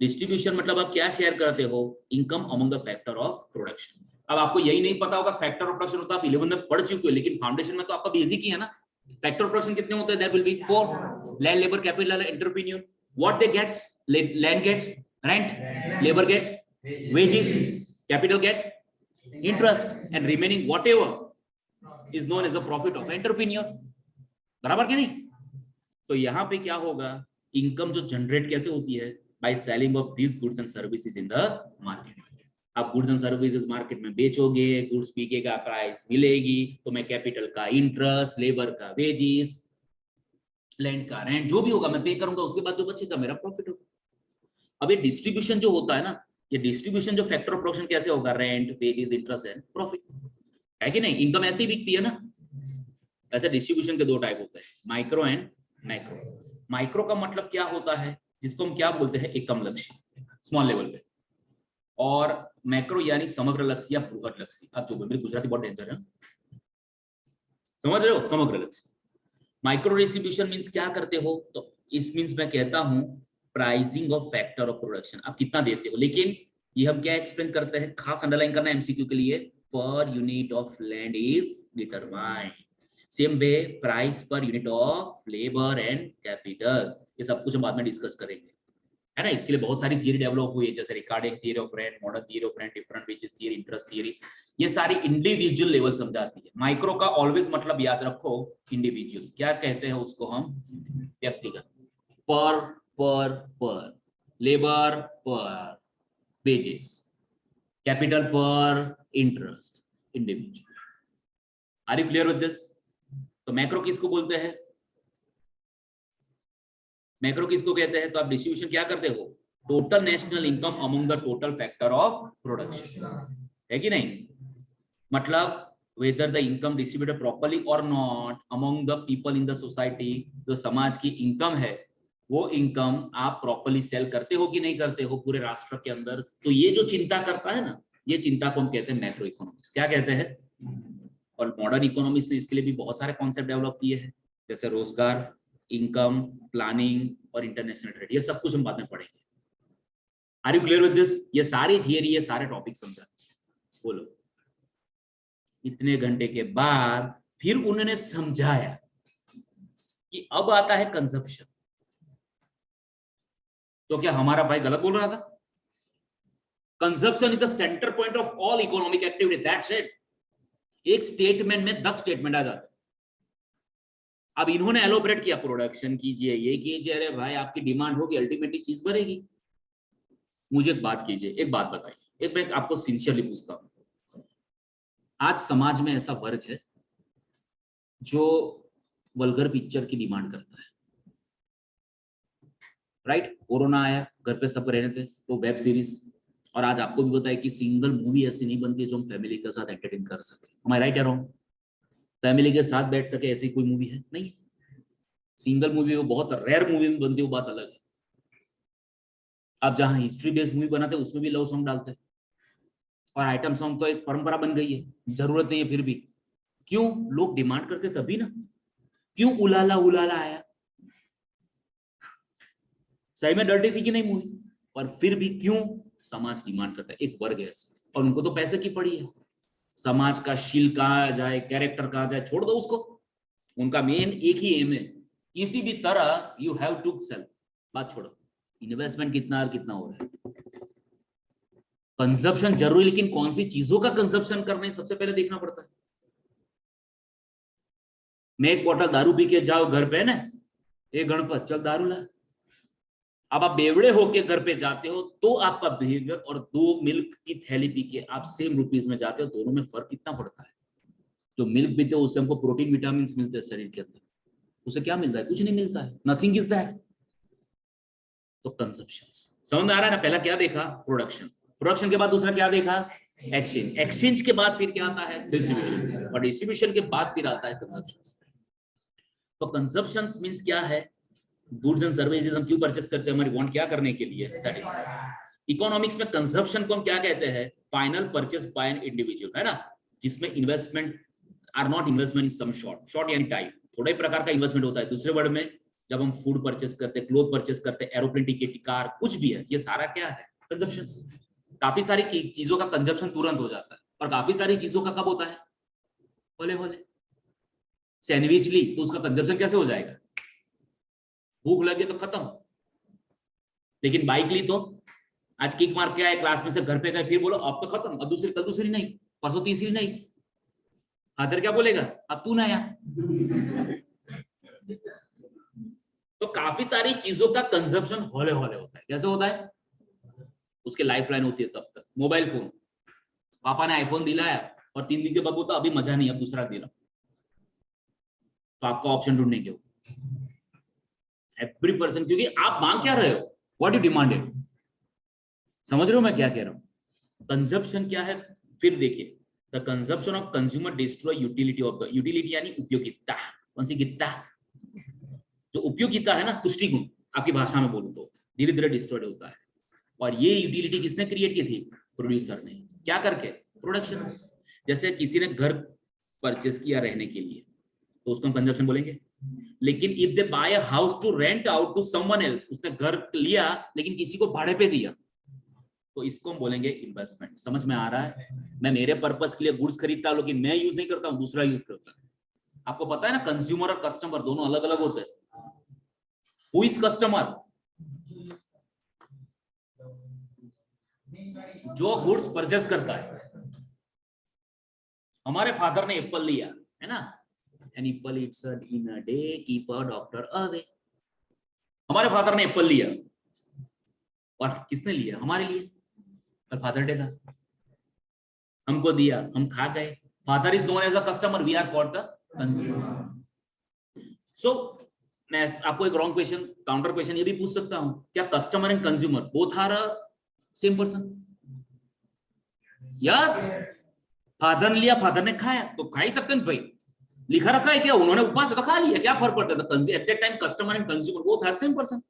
डिस्ट्रीब्यूशन मतलब आप क्या शेयर करते हो? Income among the factor of production. अब आपको यही नहीं पता होगा फैक्टर ऑफ प्रोडक्शन होता है, आप 11 में पढ़ चुके हो, लेकिन फाउंडेशन में तो आपका बेसिक ही है ना। फैक्टर ऑफ प्रोडक्शन कितने होते हैं? There will be 4, land, labour, capital, entrepreneur. What they gets? Land gets rent, labour gets wages, capital get interest, and remaining whatever is known as the profit of entrepreneur। बराबर क्या नहीं? तो यहाँ पे क्या होगा? इनकम जो जनरेट कैसे होती है? By selling of this goods and services in the market. आप गुड्स एंड सर्विसेज मार्केट में बेचोगे, गुड्स बिकेगा, प्राइस मिलेगी, तो मैं कैपिटल का इंटरेस्ट, लेबर का वेजेस, लैंड का रेंट, जो भी होगा मैं पे करूंगा, उसके बाद जो बचेगा मेरा प्रॉफिट होगा। अब ये डिस्ट्रीब्यूशन जो होता है ना, ये डिस्ट्रीब्यूशन जो फैक्टर ऑफ प्रोडक्शन कैसे होगा? Rent, wages, interest and profit, है कि नहीं? इनकम ऐसे ही बिकती है ना। ऐसे डिस्ट्रीब्यूशन के दो टाइप होते हैं, माइक्रो एंड मैक्रो। माइक्रो का मतलब क्या होता है? जिसको हम क्या बोलते हैं? एकम लक्ष्य, स्मॉल लेवल पे। और मैक्रो यानी समग्र लक्ष्य या बृहद लक्ष्य। आप जो मेरी गुजराती बहुत डेंजर है, समझ रहे हो? समग्र लक्ष्य। माइक्रो डिस्ट्रीब्यूशन मींस क्या करते हो? तो इस मींस मैं कहता हूं pricing of factor of production, आप कितना देते हो। लेकिन ये हम क्या एक्सप्लेन करते हैं, खास अंडरलाइन करना एमसीक्यू के लिए, per unit of land is determined. Same way price per unit of labour and capital, ये सब कुछ हम बाद में डिस्कस करेंगे, है ना। इसके लिए बहुत सारी थियरी डेवलप हुई है, जैसे recording theory of rent, modern theory of rent, different wages theory, interest theory, ये सारी इंडिविजुअल लेवल समझाती है। माइक्रो का ऑलवेज मतलब याद रखो इंडिविजुअल, क्या कहते हैं उसको हम? व्यक्तिगत। पर लेबर पर वेजेस, कैपिटल पर interest, individual. Are you clear with this? तो मैक्रो किसको बोलते हैं? मैक्रो किसको कहते हैं? तो आप डिस्ट्रीब्यूशन क्या करते हो? Total national income among the total factor of production, है कि नहीं? मतलब whether the income distributed properly or not among the people in the society, जो समाज की इनकम है, वो इनकम आप प्रॉपर्ली सेल करते हो कि नहीं करते हो पूरे राष्ट्र के अंदर। तो ये जो चिंता करता है ना, ये चिंता को हम कहते हैं मैक्रो इकोनॉमिक्स। क्या कहते हैं? और मॉडर्न इकोनॉमिक्स ने इसके लिए भी बहुत सारे कॉन्सेप्ट डेवलप किए हैं, जैसे रोजगार, इनकम प्लानिंग और इंटरनेशनल ट्रेड। ये सब कुछ हम बाद में पढ़ेंगे। Are you clear with this? ये सारी थियरी, ये सारे टॉपिक समझा। बोलो। इतने घंटे के बाद फिर उन्होंने समझाया कि अब आता है कंजप्शन। तो क्या हमारा भाई गलत बोल रहा था? Consumption is the centre point of all economic activity, that's it. एक स्टेटमेंट में 10 स्टेटमेंट आ जाते। अब इन्होंने एलोबरेट किया, प्रोडक्शन कीजिए, ये कीजिए। अरे भाई आपकी डिमांड होगी, अल्टीमेटली चीज बनेगी। मुझे एक बात कीजिए, एक बात बताइए, एक मैं आपको सिंसियरली पूछता हूं, आज समाज में ऐसा वर्ग है जो वल्गर पिक्चर की डिमांड करता है, राइट? कोरोना आया, घर पे सब रहने थे, तो वेब सीरीज। और आज आपको भी पता है कि सिंगल मूवी ऐसी नहीं बनती है जो हम फैमिली के साथ एंटरटेन कर सके। am I right or wrong? Family के साथ बैठ सके ऐसी कोई मूवी है नहीं। सिंगल मूवी वो बहुत रेयर मूवी में बनती है, वो बात अलग है। आप जहां हिस्ट्री बेस्ड मूवी बनाते हैं उसमें भी लव सॉन्ग डालते हैं, और आइटम सॉन्ग तो एक परंपरा बन गई है, जरूरत नहीं है फिर भी। क्यों? लोग डिमांड करते तभी ना। क्यों उलाला उलाला आया? सही में डर्टी थी कि नहीं मूवी, पर फिर भी क्यों समाज डिमांड करता है? एक वर्ग है ऐसा, और उनको तो पैसे की पड़ी है। समाज का शील कहा जाए, कैरेक्टर कहा जाए, छोड़ दो उसको। उनका मेन एक ही एम है, किसी भी तरह यू हैव टू सेल। बात छोड़ो, इन्वेस्टमेंट कितना और कितना हो रहा है। कंजप्शन जरूरी, लेकिन कौन सी चीजों का कंजप्शन करना है सबसे पहले देखना पड़ता है। मैं एक बोतल दारू पी के जाओ घर पे ना, एक गणपत चल दारू ला। अब आप बेवड़े होके घर पे जाते हो तो आपका बिहेवियर, और 2 मिल्क की थैली पी के आप सेम रुपीज में जाते हो, दोनों में फर्क कितना पड़ता है। जो मिल्क पीते हो उससे हमको प्रोटीन विटामिन मिलते हैं शरीर के अंदर, उसे क्या मिलता है? कुछ नहीं मिलता है, नथिंग इज दैट। तो कंजप्शन समझ में आ रहा है ना? पहला क्या देखा? प्रोडक्शन। प्रोडक्शन के बाद दूसरा क्या देखा? एक्सचेंज। एक्सचेंज के बाद फिर क्या आता है? डिस्ट्रीब्यूशन। और डिस्ट्रीब्यूशन के बाद फिर आता है कंजप्शन। तो कंजप्शन मींस क्या है? गुड्स एंड सर्विसेज हम क्यों परचेस करते हैं? हमारी वांट क्या करने के लिए? सेटिस्फाई। इकोनॉमिक्स में कंजप्शन को हम क्या कहते हैं? Final purchase by an individual, है ना, जिसमें investment are not investment in some short यानी टाइप, थोड़ा ही प्रकार का इन्वेस्टमेंट होता है। दूसरे वर्ड में जब हम फूड परचेस करते हैं, क्लोथ परचेस करते हैं, एरोप्लेन टिकट, कार, कुछ भी है, ये सारा क्या है? कंजप्शन। काफी सारी चीजों का कंजप्शन तुरंत हो जाता है और काफी सारी चीजों का कब होता है? होले होले। सैंडविच ली तो उसका कंजप्शन कैसे हो जाएगा? भूख लगे तो खत्म। लेकिन बाइक ली तो आज किक मार के आए, क्लास में से घर पे गए, फिर बोलो अब तो खत्म, अब दूसरी, कल दूसरी नहीं, परसों तीसरी नहीं। फादर क्या बोलेगा? अब तू नया। तो काफी सारी चीजों का कंजप्शन हौले हौले होता है। कैसे होता है? उसके लाइफ लाइन होती है तब तक। मोबाइल फोन, पापा ने आईफोन दिलाया और 3 दिन के बाद बोलता अभी मजा नहीं, अब दूसरा दिला, तो आपका ऑप्शन ढूंढने के एवरी पर्सन, क्योंकि आप मांग क्या रहे हो? What you demanded. समझ रहे हो मैं क्या कह रहा हूं? कंजप्शन क्या है? फिर देखिए, the consumption of consumer destroy utility of the, utility यानी उपयोगिता। कौन सी गिता? जो उपयोगिता है ना, तुष्टिगुण आपकी भाषा में बोलूं तो, धीरे धीरे डिस्ट्रॉय होता है। और ये यूटिलिटी किसने क्रिएट की थी? प्रोड्यूसर ने। क्या करके? प्रोडक्शन। जैसे किसी ने घर परचेस किया रहने के लिए, तो उसको हम कंजप्शन बोलेंगे। लेकिन if they buy a house to rent out to someone else, उसने घर लिया लेकिन किसी को भाड़े पे दिया, तो इसको हम बोलेंगे इन्वेस्टमेंट। समझ में आ रहा है? मैं मेरे पर्पस के लिए गुड्स खरीदता हूं, लेकिन मैं यूज नहीं करता हूं, दूसरा यूज करता है। आपको पता है ना, कंज्यूमर और कस्टमर दोनों अलग अलग होते हैं। Who is customer? जो गुड्स परचेस करता है। हमारे फादर ने एप्पल लिया है ना, an apple it's in a day keep a doctor away. हमारे फादर ने एप्पल लिया, और किसने लिया? हमारे लिए। कल फादर डे था, हमको दिया, हम खा गए। Father is known as a customer, we are called the consumer. So मैं आपको एक रॉन्ग क्वेश्चन, काउंटर क्वेश्चन ये भी पूछ सकता हूं, क्या customer and consumer both are same person? Yes. Father ने लिया, फादर ने खाया, तो खा ही सकते हैं भाई। लिखा रखा है क्या? उन्होंने उपवास तो खा लिया, क्या फर्क पड़ता है? At that time customer and consumer both are same person.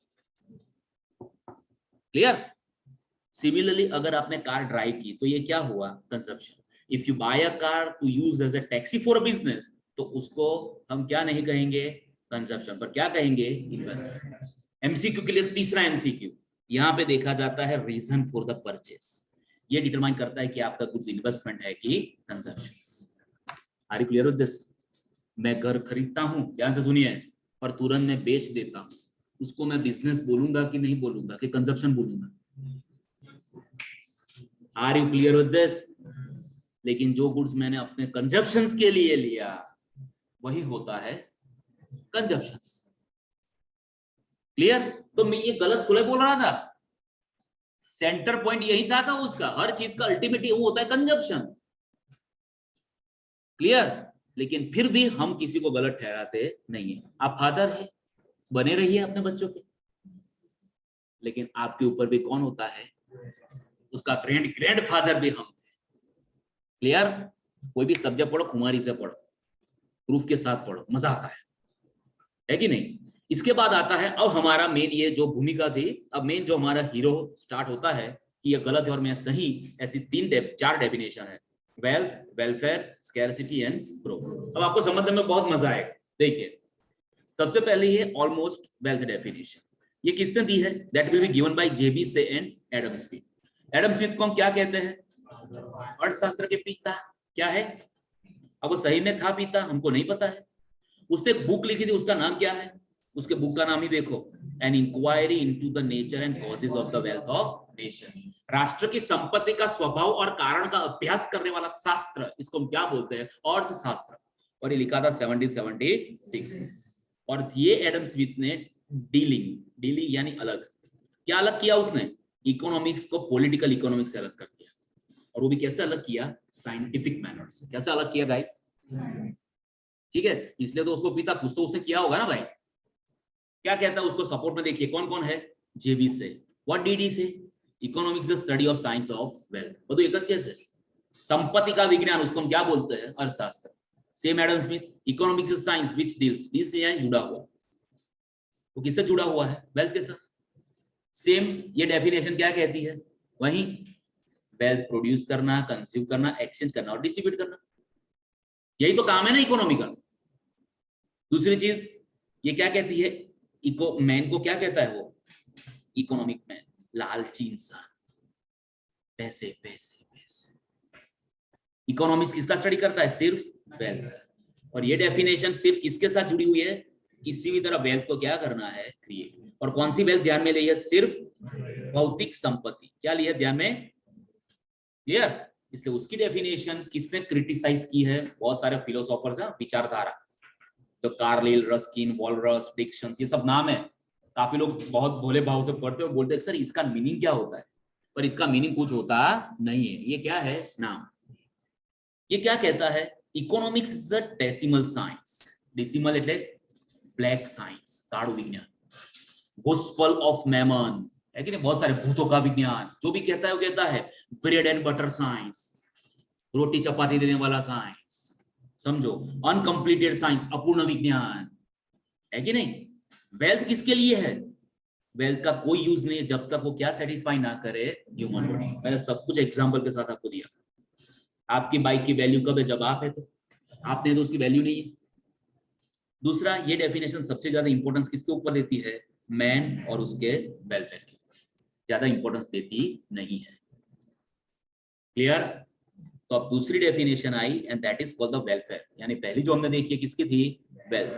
Clear? Similarly अगर आपने कार ड्राइव की तो ये क्या हुआ? Consumption. If you buy a car to use as a taxi for a business, तो उसको हम क्या नहीं कहेंगे? कंजप्शन, पर क्या कहेंगे? इन्वेस्टमेंट। एमसीक्यू के लिए तीसरा एमसीक्यू, यहां पे देखा जाता है रीजन फॉर द परचेस। ये डिटरमाइन करता है कि आपका कुछ इन्वेस्टमेंट है कि consumption. Are you clear with this? मैं घर खरीदता हूं, ध्यान से सुनिए, पर तुरंत मैं बेच देता हूं, उसको मैं बिजनेस बोलूंगा कि नहीं बोलूंगा, कि कंजप्शन बोलूंगा? Are you clear with this? लेकिन जो गुड्स मैंने अपने कंजप्शंस के लिए लिया, वही होता है कंजप्शंस। क्लियर? तो मैं ये गलत थोड़ा बोल रहा था, सेंटर पॉइंट यही था उसका, हर चीज का अल्टीमेट वो होता है कंजप्शन। क्लियर? लेकिन फिर भी हम किसी को गलत ठहराते नहीं है। आप फादर है, बने रहिए अपने बच्चों के, लेकिन आपके ऊपर भी कौन होता है? उसका ग्रैंड फादर भी हम। क्लियर? कोई भी सब्जेक्ट पढ़ो, खुमारी से पढ़ो, प्रूफ के साथ पढ़ो, मजा आता है कि नहीं? इसके बाद आता है अब हमारा मेन, ये जो भूमिका थी, अब मेन जो हमारा हीरो स्टार्ट होता है कि ये गलत है और मैं सही। ऐसी चार डेफिनेशन है: wealth, welfare, scarcity and growth. अब आपको समझने में बहुत मजा आएगा। देखिए, सबसे पहले ये ऑलमोस्ट वेल्थ डेफिनेशन, ये किसने दी है? That will be given by J B Say and Adam Smith. Adam Smith को हम क्या कहते हैं? अर्थशास्त्र के पिता। क्या है? अब वो सही में था पिता, हमको नहीं पता है। उसने एक बुक लिखी थी, उसका नाम क्या है? उसके बुक का नाम ही देखो, an inquiry into the nature and causes of the wealth of nation. राष्ट्र की संपत्ति का स्वभाव और कारण का अभ्यास करने वाला शास्त्र, इसको हम क्या बोलते हैं? अर्थशास्त्र। और ये लिखा था 1776। और ये एडम स्मिथ ने डीलिंग यानी अलग, क्या अलग किया उसने? इकोनॉमिक्स को पॉलिटिकल इकोनॉमिक्स से अलग कर दिया। और वो भी कैसे अलग किया? साइंटिफिक मैनर से। कैसे अलग किया गाइस? ठीक है, इसलिए तो उसको पिता, कुछ तो उसने किया होगा ना भाई। क्या कहता है उसको सपोर्ट में? देखिए कौन कौन है? जेबी से। व्हाट डिड ही से? Economics the study of science of wealth. वो तो एक ही कैसे? संपत्ति का विज्ञान, उसको हम क्या बोलते हैं? अर्थशास्त्र। Same Adam Smith, economics is science which deals, बीच से जुड़ा हुआ, वो किससे जुड़ा हुआ है? वेल्थ के साथ। सेम ये डेफिनेशन क्या कहती है? वही वेल्थ प्रोड्यूस करना, कंज्यूम करना, एक्सचेंज करना और डिस्ट्रीब्यूट करना। यही तो काम है ना इकोनॉमी का। दूसरी चीज ये क्या कहती है, इको मैन को क्या कहता है वो, इकोनॉमिक मैन, लालची इंसान, पैसे पैसे पैसे। इकोनॉमिक्स किसका स्टडी करता है, सिर्फ वेल्थ। और ये डेफिनेशन सिर्फ किसके साथ जुड़ी हुई है, किसी भी तरह वेल्थ को क्या करना है, क्रिएट। और कौन सी वेल्थ ध्यान में ली है, सिर्फ भौतिक संपत्ति। क्या लिया ध्यान में, क्लियर। इसलिए उसकी डेफिनेशन किसने क्रिटिसाइज की है, बहुत सारे फिलोसोफर्स हैं, विचारधारा, तो कार्लिल, रस्किन, वॉलरस, डिक्सन, ये सब नाम है। काफी लोग बहुत भोले भाव से पढ़ते और बोलते हैं सर इसका मीनिंग क्या होता है, पर इसका मीनिंग कुछ होता नहीं है, ये क्या है नाम। ये क्या कहता है, economics is a decimal science. Decimal એટલે ब्लैक साइंस, काड़ू विज्ञान। गोस्पल ऑफ मैमन है कि नहीं, बहुत सारे भूतों का विज्ञान। जो भी कहता है वो कहता है ब्रेड एंड बटर साइंस, रोटी चपाती देने वाला साइंस, समझो। अनकंप्लीटेड साइंस, अपूर्ण विज्ञान, है कि नहीं। वेल्थ किसके लिए है, वेल्थ का कोई यूज नहीं है जब तक वो क्या सेटिस्फाई ना करे, ह्यूमन नीड्स। मैंने सब कुछ एग्जांपल के साथ आपको दिया। आपकी बाइक की वैल्यू कब है, जब आप है, तो आपने तो उसकी वैल्यू नहीं है। दूसरा, ये डेफिनेशन सबसे ज्यादा इंपॉर्टेंस किसके ऊपर देती है, मैन और उसके वेलफेयर के ऊपर, ज्यादा इंपॉर्टेंस देती नहीं है। क्लियर। तो अब दूसरी definition I and that is called the welfare. यानी पहली जो हमने देखी है किसकी थी, वेल्थ,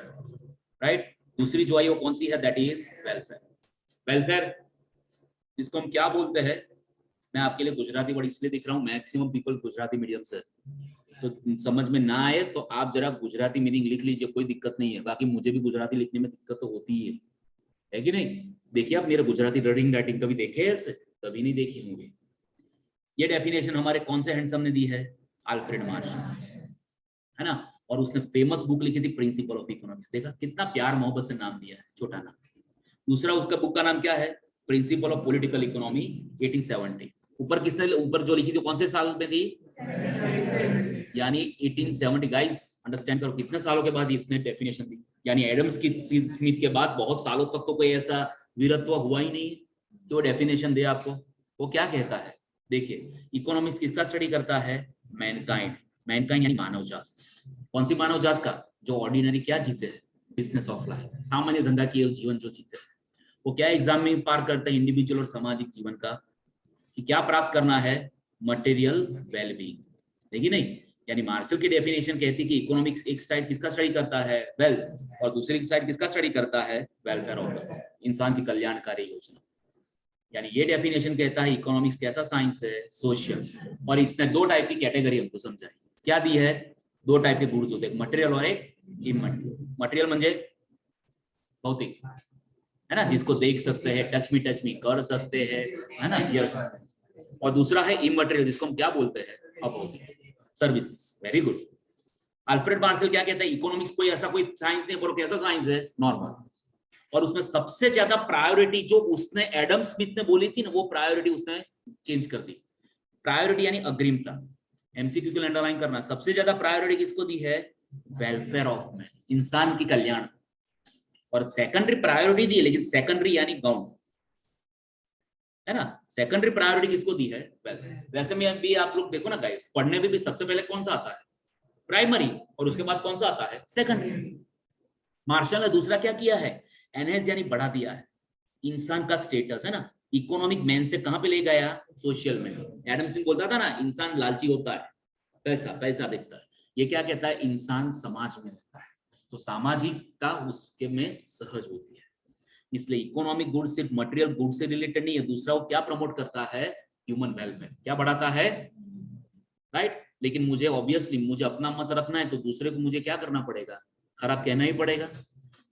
राइट। दूसरी जो आई वो कौन सी है, दैट इज वेलफेयर। वेलफेयर इसको हम क्या बोलते हैं, मैं आपके लिए गुजराती वर्ड इसलिए दिख रहा हूँ, मैक्सिमम पीपल गुजराती मीडियम से, तो समझ में ना आए तो आप जरा गुजराती मीनिंग लिख लीजिए, कोई दिक्कत नहीं है। बाकी मुझे भी गुजराती लिखने में दिक्कत तो होती ही है कि नहीं। देखिए आप मेरे गुजराती रीडिंग राइटिंग कभी देखे ऐसे, कभी नहीं देखे होंगे। ये डेफिनेशन हमारे कौन से हैंडसम ने दी है, अल्फ्रेड मार्शल, है ना। और उसने फेमस बुक लिखी थी प्रिंसिपल ऑफ इकोनॉमिक्स। देखा कितना प्यार मोहब्बत से नाम दिया है, छोटा नाम। दूसरा उसका बुक का नाम क्या है, प्रिंसिपल ऑफ पॉलिटिकल इकोनॉमी, 1870। ऊपर किसने, ऊपर जो लिखी थी कौन से साल में थी, यानी 1870। गाइस अंडरस्टैंड करो कितने सालों के बाद इसने डेफिनेशन दी। यानी एडम स्मिथ के बाद बहुत सालों तक तो कोई ऐसा वीरत्व हुआ ही नहीं तो डेफिनेशन दे आपको। वो क्या कहता है, देखिए इकोनॉमिक्स किसका स्टडी करता है, मैनकाइंड। मैनकाइंड यानी मानव जात। कौन सी मानव जात का, जो ऑर्डिनरी क्या जीते हैं, बिजनेस ऑफ लाइफ, सामान्य धंधा की जीवन जो जीते हैं। वो क्या एग्जाम में पार करते हैं, इंडिविजुअल और सामाजिक जीवन का, कि क्या प्राप्त करना है, मटेरियल वेलबींग, देखिए नहीं। यानी मार्शल की डेफिनेशन कहती है कि इकोनॉमिक्स एक साइड किसका स्टडी करता है, वेल्थ, और दूसरी साइड किसका स्टडी करता है, वेलफेयर ऑफ द, इंसान की कल्याणकारी योजना। यानी ये डेफिनेशन कहता है इकोनॉमिक्स कैसा साइंस है, सोशल। और इसने दो टाइप की कैटेगरी हमको समझाई, क्या दी है, दो टाइप के गुड्स होते हैं, मटेरियल और एक इमटेरियल। मटेरियल म्हणजे भौतिक, है ना, जिसको देख सकते हैं, टच मी कर सकते हैं, है ना, यस। और दूसरा है इमटेरियल, जिसको हम क्या बोलते हैं, अभौतिक, services. Very good. Alfred Marshall क्या कहता है, इकोनॉमिक्स कोई ऐसा कोई साइंस नहीं, पर कैसा साइंस है, नॉर्मल। और उसमें सबसे ज्यादा प्रायोरिटी जो उसने एडम स्मिथ ने बोली थी ना, वो प्रायोरिटी उसने चेंज कर दी। प्रायोरिटी यानी अग्रिमता, एमसीक्यू के लिए अंडरलाइन करना। सबसे ज्यादा प्रायोरिटी किसको दी है, वेलफेयर ऑफ मैन, इंसान की कल्याण। और सेकेंडरी प्रायोरिटी दी है, लेकिन सेकेंडरी यानी गौण, है ना। सेकेंडरी प्रायोरिटी किसको दी है, वेलफेयर। वैसे में भी आप लोग देखो ना गाइस, पढ़ने में भी सबसे पहले कौन सा आता है, प्राइमरी, और उसके बाद कौन सा आता है, सेकेंडरी। मार्शल ने दूसरा क्या किया है, एनहेंस यानी बढ़ा दिया है इंसान का स्टेटस, है ना। इकोनॉमिक मैन से कहां पे ले गया, सोशल में। एडम स्मिथ बोलता था ना, इंसान लालची होता है, पैसा पैसा देखता है। ये क्या कहता है, इंसान समाज में रहता है, तो सामाजिकता उसके में सहज होती है। इसलिए इकोनॉमिक गुड सिर्फ मटेरियल गुड से रिलेटेड नहीं है। दूसरा वो क्या प्रमोट करता है, ह्यूमन वेलफेयर, क्या बढ़ाता है, राइट। लेकिन मुझे ऑब्वियसली मुझे अपना मत रखना है, तो दूसरे को मुझे क्या करना पड़ेगा, खराब कहना ही पड़ेगा।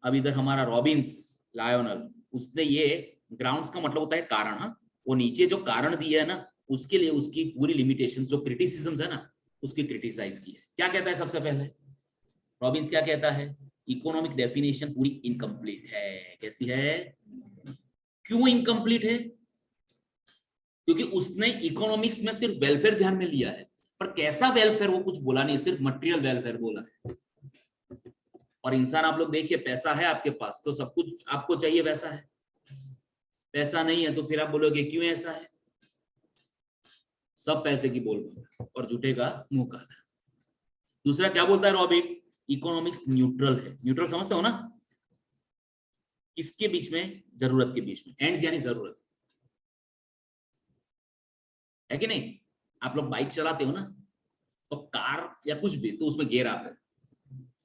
अब इधर हमारा रॉबिन्स, लायोनल, उसने ये ग्राउंड्स का मतलब होता है कारण, हाँ, वो नीचे जो कारण दिए है ना, उसके लिए उसकी पूरी लिमिटेशंस जो क्रिटिसिज्म्स है ना, उसकी क्रिटिसाइज की है। क्या कहता है सबसे पहले रॉबिन्स, क्या कहता है, इकोनॉमिक डेफिनेशन पूरी इनकम्प्लीट है। कैसी है, क्यों इनकम्प्लीट है, क्योंकि उसने इकोनॉमिक्स में सिर्फ वेलफेयर ध्यान में लिया है, पर कैसा वेलफेयर वो कुछ बोला नहीं, सिर्फ मटेरियल वेलफेयर बोला है। और इंसान आप लोग देखिए, पैसा है आपके पास तो सब कुछ आपको चाहिए वैसा है, पैसा नहीं है तो फिर आप बोलोगे क्यों ऐसा है। सब पैसे की बोल और झूठे का मुंह काला। दूसरा क्या बोलता है रॉबिन्स, इकोनॉमिक्स न्यूट्रल है। न्यूट्रल समझते हो ना, इसके बीच में, जरूरत के बीच में, एंड्स यानी जरूरत है कि नहीं। आप लोग बाइक चलाते हो ना, तो कार या कुछ भी, तो उसमें गियर आता है।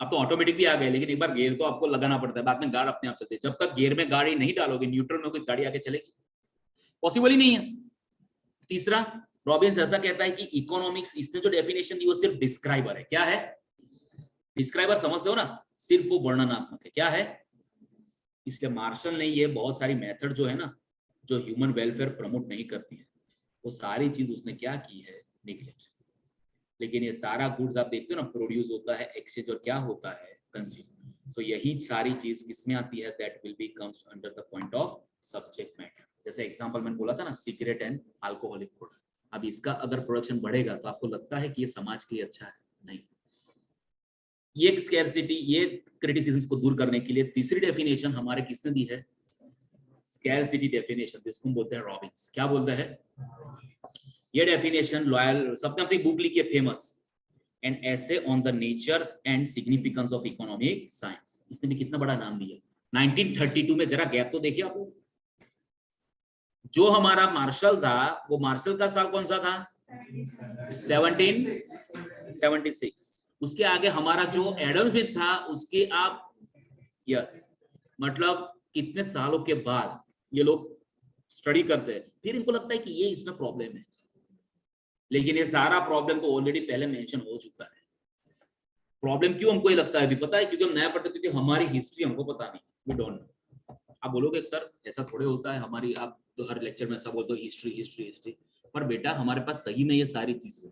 अब तो ऑटोमेटिक भी आ गए, लेकिन एक बार गियर तो आपको लगाना पड़ता है, बाद में गाड़ी अपने आप चलती है। जब तक गियर में गाड़ी नहीं डालोगे, न्यूट्रल में कोई गाड़ी आके चलेगी, पॉसिबल ही नहीं है। तीसरा, रॉबिन्स ऐसा कहता है कि इकोनॉमिक्स, इसने जो डेफिनेशन दी वो सिर्फ डिस्क्राइबर है। क्या है? डिस्क्राइबर समझते हो ना, सिर्फ वो वर्णनात्मक है। क्या है? इसलिए मार्शल ने ये बहुत सारी मेथड जो है ना, जो ह्यूमन वेलफेयर प्रमोट नहीं करती है, वो सारी चीज उसने क्या की है, निगलेक्ट। लेकिन ये सारा गुड्स आप देखते हो ना, प्रोड्यूस होता है, एक्सचेंज, और क्या होता है, कंज्यूम। तो यही सारी चीज किसमें आती है, that will B comes under the point of subject matter. जैसे एग्जांपल मैंने बोला था ना, सिगरेट एंड अल्कोहलिक प्रोडक्ट। अब इसका अगर प्रोडक्शन बढ़ेगा तो आपको लगता है कि ये समाज के लिए अच्छा है? नहीं। ये स्कैरसिटी, ये क्रिटिसिज्म्स को दूर करने के लिए तीसरी डेफिनेशन हमारे किसने दी है, स्कैरसिटी डेफिनेशन, जिसको हम बोलते हैं रॉबिन्स। क्या बोलते हैं? ये डेफिनेशन लॉयल, सबने अपनी बुक लिखी है famous, an essay on the nature and significance of economic science. इसने भी कितना बड़ा नाम दिया, 1932 में। जरा गैप तो देखिए आप लोग। जो हमारा मार्शल था, वो मार्शल का साल कौन सा था, 1776। उसके आगे हमारा जो एडम स्मिथ था, उसके आप यस, मतलब कितने सालों के बाद ये लोग स्टडी करते हैं, फिर इनको लगता है कि ये इसमें प्रॉब्लम है। लेकिन ये सारा प्रॉब्लम तो ऑलरेडी पहले मेंशन हो चुका है। प्रॉब्लम क्यों हमको ये लगता है अभी पता है, क्योंकि हम नया पढ़ते, क्योंकि हमारी हिस्ट्री हमको पता नहीं, वी डोंट नो। आप बोलोगे सर ऐसा थोड़े होता है, हमारी, आप तो हर लेक्चर में ऐसा बोलते हो हिस्ट्री हिस्ट्री हिस्ट्री, पर बेटा हमारे पास सही में ये सारी चीजें,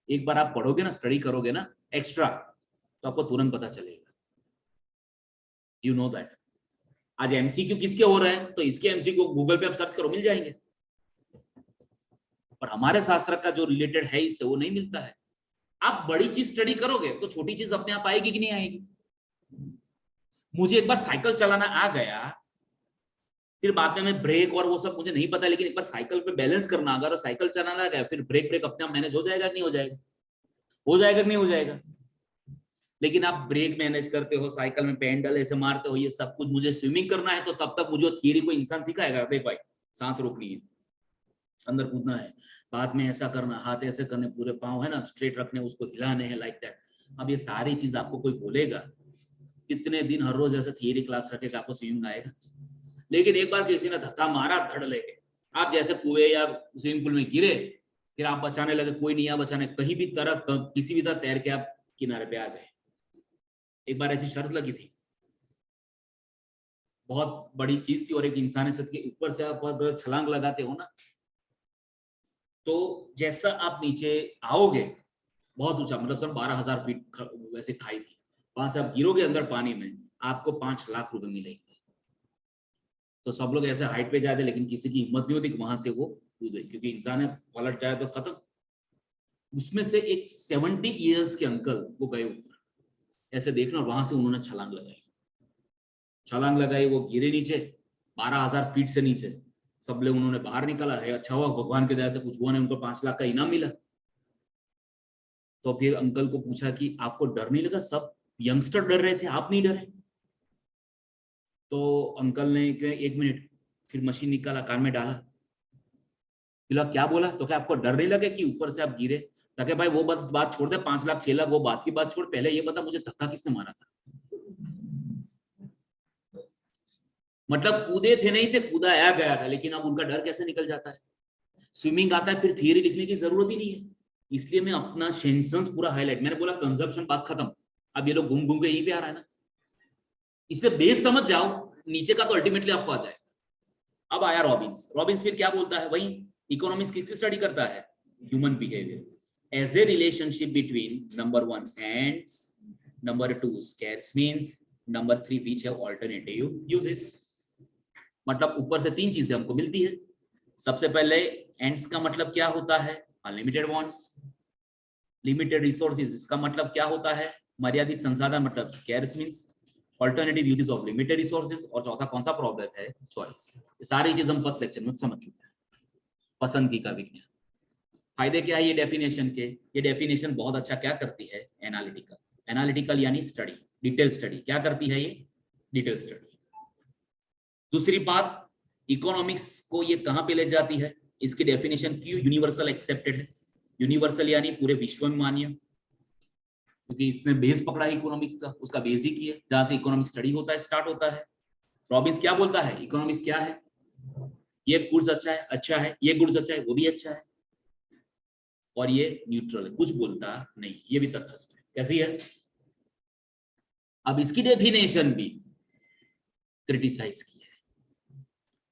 एक बार आप पढ़ोगे ना, स्टडी करोगे ना एक्स्ट्रा, तो आपको तुरंत पता चलेगा। You know that. आज एमसीक्यू किसके हो रहे हैं, तो इसके एमसीक्यू गूगल पे आप सर्च करो, मिल जाएंगे। पर हमारे शास्त्र का जो रिलेटेड है इससे, वो नहीं मिलता है। आप बड़ी चीज स्टडी करोगे तो छोटी चीज अपने आप आएगी कि नहीं आएगी। मुझे एक बार साइकिल चलाना आ गया, फिर बाद में मैं ब्रेक और वो सब मुझे नहीं पता, लेकिन एक बार साइकिल पे बैलेंस करना अगर साइकिल चलाना आ गया, फिर ब्रेक ब्रेक अपने आप मैनेज हो जाएगा कि नहीं हो जाएगा, हो जाएगा कि नहीं हो जाएगा। लेकिन आप ब्रेक मैनेज करते हो, साइकिल में पेडल ऐसे मारते हो, ये सब कुछ मुझे स्विमिंग करना है, तो तब तक मुझे थियरी को इंसान सिखाएगा, देख भाई सांस रोकनी है, अंदर कूदना है, बाद में ऐसा करना, हाथ ऐसे करने, पूरे पाँव है ना स्ट्रेट रखने, उसको हिलाने हैं, लाइक दैट। अब ये सारी चीज आपको कोई बोलेगा, कितने दिन हर रोज ऐसे थियरी क्लास रखेगा, आपको स्विमिंग आएगा? लेकिन एक बार किसी ने धक्का मारा धड़ लेके, आप जैसे कुएं या स्विमिंग पूल में गिरे, फिर आप बचाने लगे, कोई नहीं आ बचाने, कहीं भी तरह किसी भी तरह तैर के आप किनारे पे आ गए। एक बार ऐसी शर्त लगी थी, बहुत बड़ी चीज थी, और एक इंसान ऐसे के ऊपर से आप छलांग लगाते हो ना, तो जैसा आप नीचे आओगे, बहुत ऊंचा, मतलब सर 12,000 फीट वैसे खाई थी, वहां से आप गिरोगे अंदर पानी में, आपको 5 लाख रुपए मिलेंगे। तो सब लोग ऐसे हाइट पे जाते, लेकिन किसी की हिम्मत नहीं होती कि वहां से वो कूदे, क्योंकि इंसान पलट जाए तो खत्म। उसमें से एक 70 ईयर्स के अंकल वो गए ऊपर, ऐसे देखना, वहां से उन्होंने छलांग लगाई, छलांग लगाई, वो गिरे नीचे 12,000 फीट से नीचे, सब लोग उन्होंने बाहर निकाला है, अच्छा हुआ भगवान की दया से कुछ हुआ नहीं, उनको 5 लाख का इनाम मिला। तो फिर अंकल को पूछा कि आपको डर नहीं लगा, सब यंगस्टर डर रहे थे, आप नहीं डरे? तो अंकल ने एक मिनट, फिर मशीन निकाला, कान में डाला, फिर क्या बोला, तो क्या आपको डर नहीं लगे कि ऊपर से आप गिरे? ताकि भाई वो बात छोड़ दे, 5 लाख 6 लाख वो बात की बात छोड़, पहले ये बता मुझे धक्का किसने मारा था। मतलब कूदे थे नहीं थे, कूदाया गया था, लेकिन अब उनका डर कैसे निकल जाता है। स्विमिंग आता है, फिर थियरी लिखने की जरूरत ही नहीं है। इसलिए मैं अपना सेंसेस पूरा हाईलाइट, मैंने बोला कंजप्शन बात खत्म, अब ये लोग घूम घूम के यहीं पे आ रहा है ना, इसलिए बेस समझ जाओ, नीचे का तो अल्टीमेटली आपको आ जाएगा। अब आया रॉबिन्स। रॉबिन्स फिर क्या बोलता है, वही इकोनॉमिक्स किसकी स्टडी करता है, human behaviour as a relationship between number 1 and number 2 scarce means, number 3 बीच है ऑल्टरनेटिव यूजेस। मतलब ऊपर से 3 चीजें हमको मिलती है। सबसे पहले एंड्स का मतलब क्या होता है, अनलिमिटेड वांट्स। लिमिटेड रिसोर्सेज, इसका मतलब क्या होता है, मर्यादित संसाधन, मतलब scarce means alternative uses of limited resources. और चौथा कौन सा प्रॉब्लम है, चॉइस। ये सारी चीज हम फर्स्ट लेक्चर में समझ चुके हैं, पसंदगी का विज्ञान। फायदे क्या है ये डेफिनेशन के? ये डेफिनेशन बहुत अच्छा क्या करती है? एनालिटिकल। एनालिटिकल यानी स्टडी, डिटेल स्टडी। क्या करती है ये? Detail study. दूसरी बात, इकोनॉमिक्स को ये कहां पे ले जाती है? इसकी डेफिनेशन क्यों यूनिवर्सल एक्सेप्टेड है? यूनिवर्सल यानी पूरे विश्व में मान्य, क्योंकि इसने बेस पकड़ा है इकोनॉमिक्स का, उसका बेस ही की है, जहां से इकोनॉमिक स्टडी होता है, स्टार्ट होता है। रॉबिन्स क्या बोलता है? इकोनॉमिक्स क्या है? ये गुड्स अच्छा है, अच्छा है, ये गुड्स अच्छा है, वो भी अच्छा है, और ये न्यूट्रल है, कुछ बोलता नहीं, ये भी तटस्थ है। कैसी है? अब इसकी डेफिनेशन भी क्रिटिसाइज की है।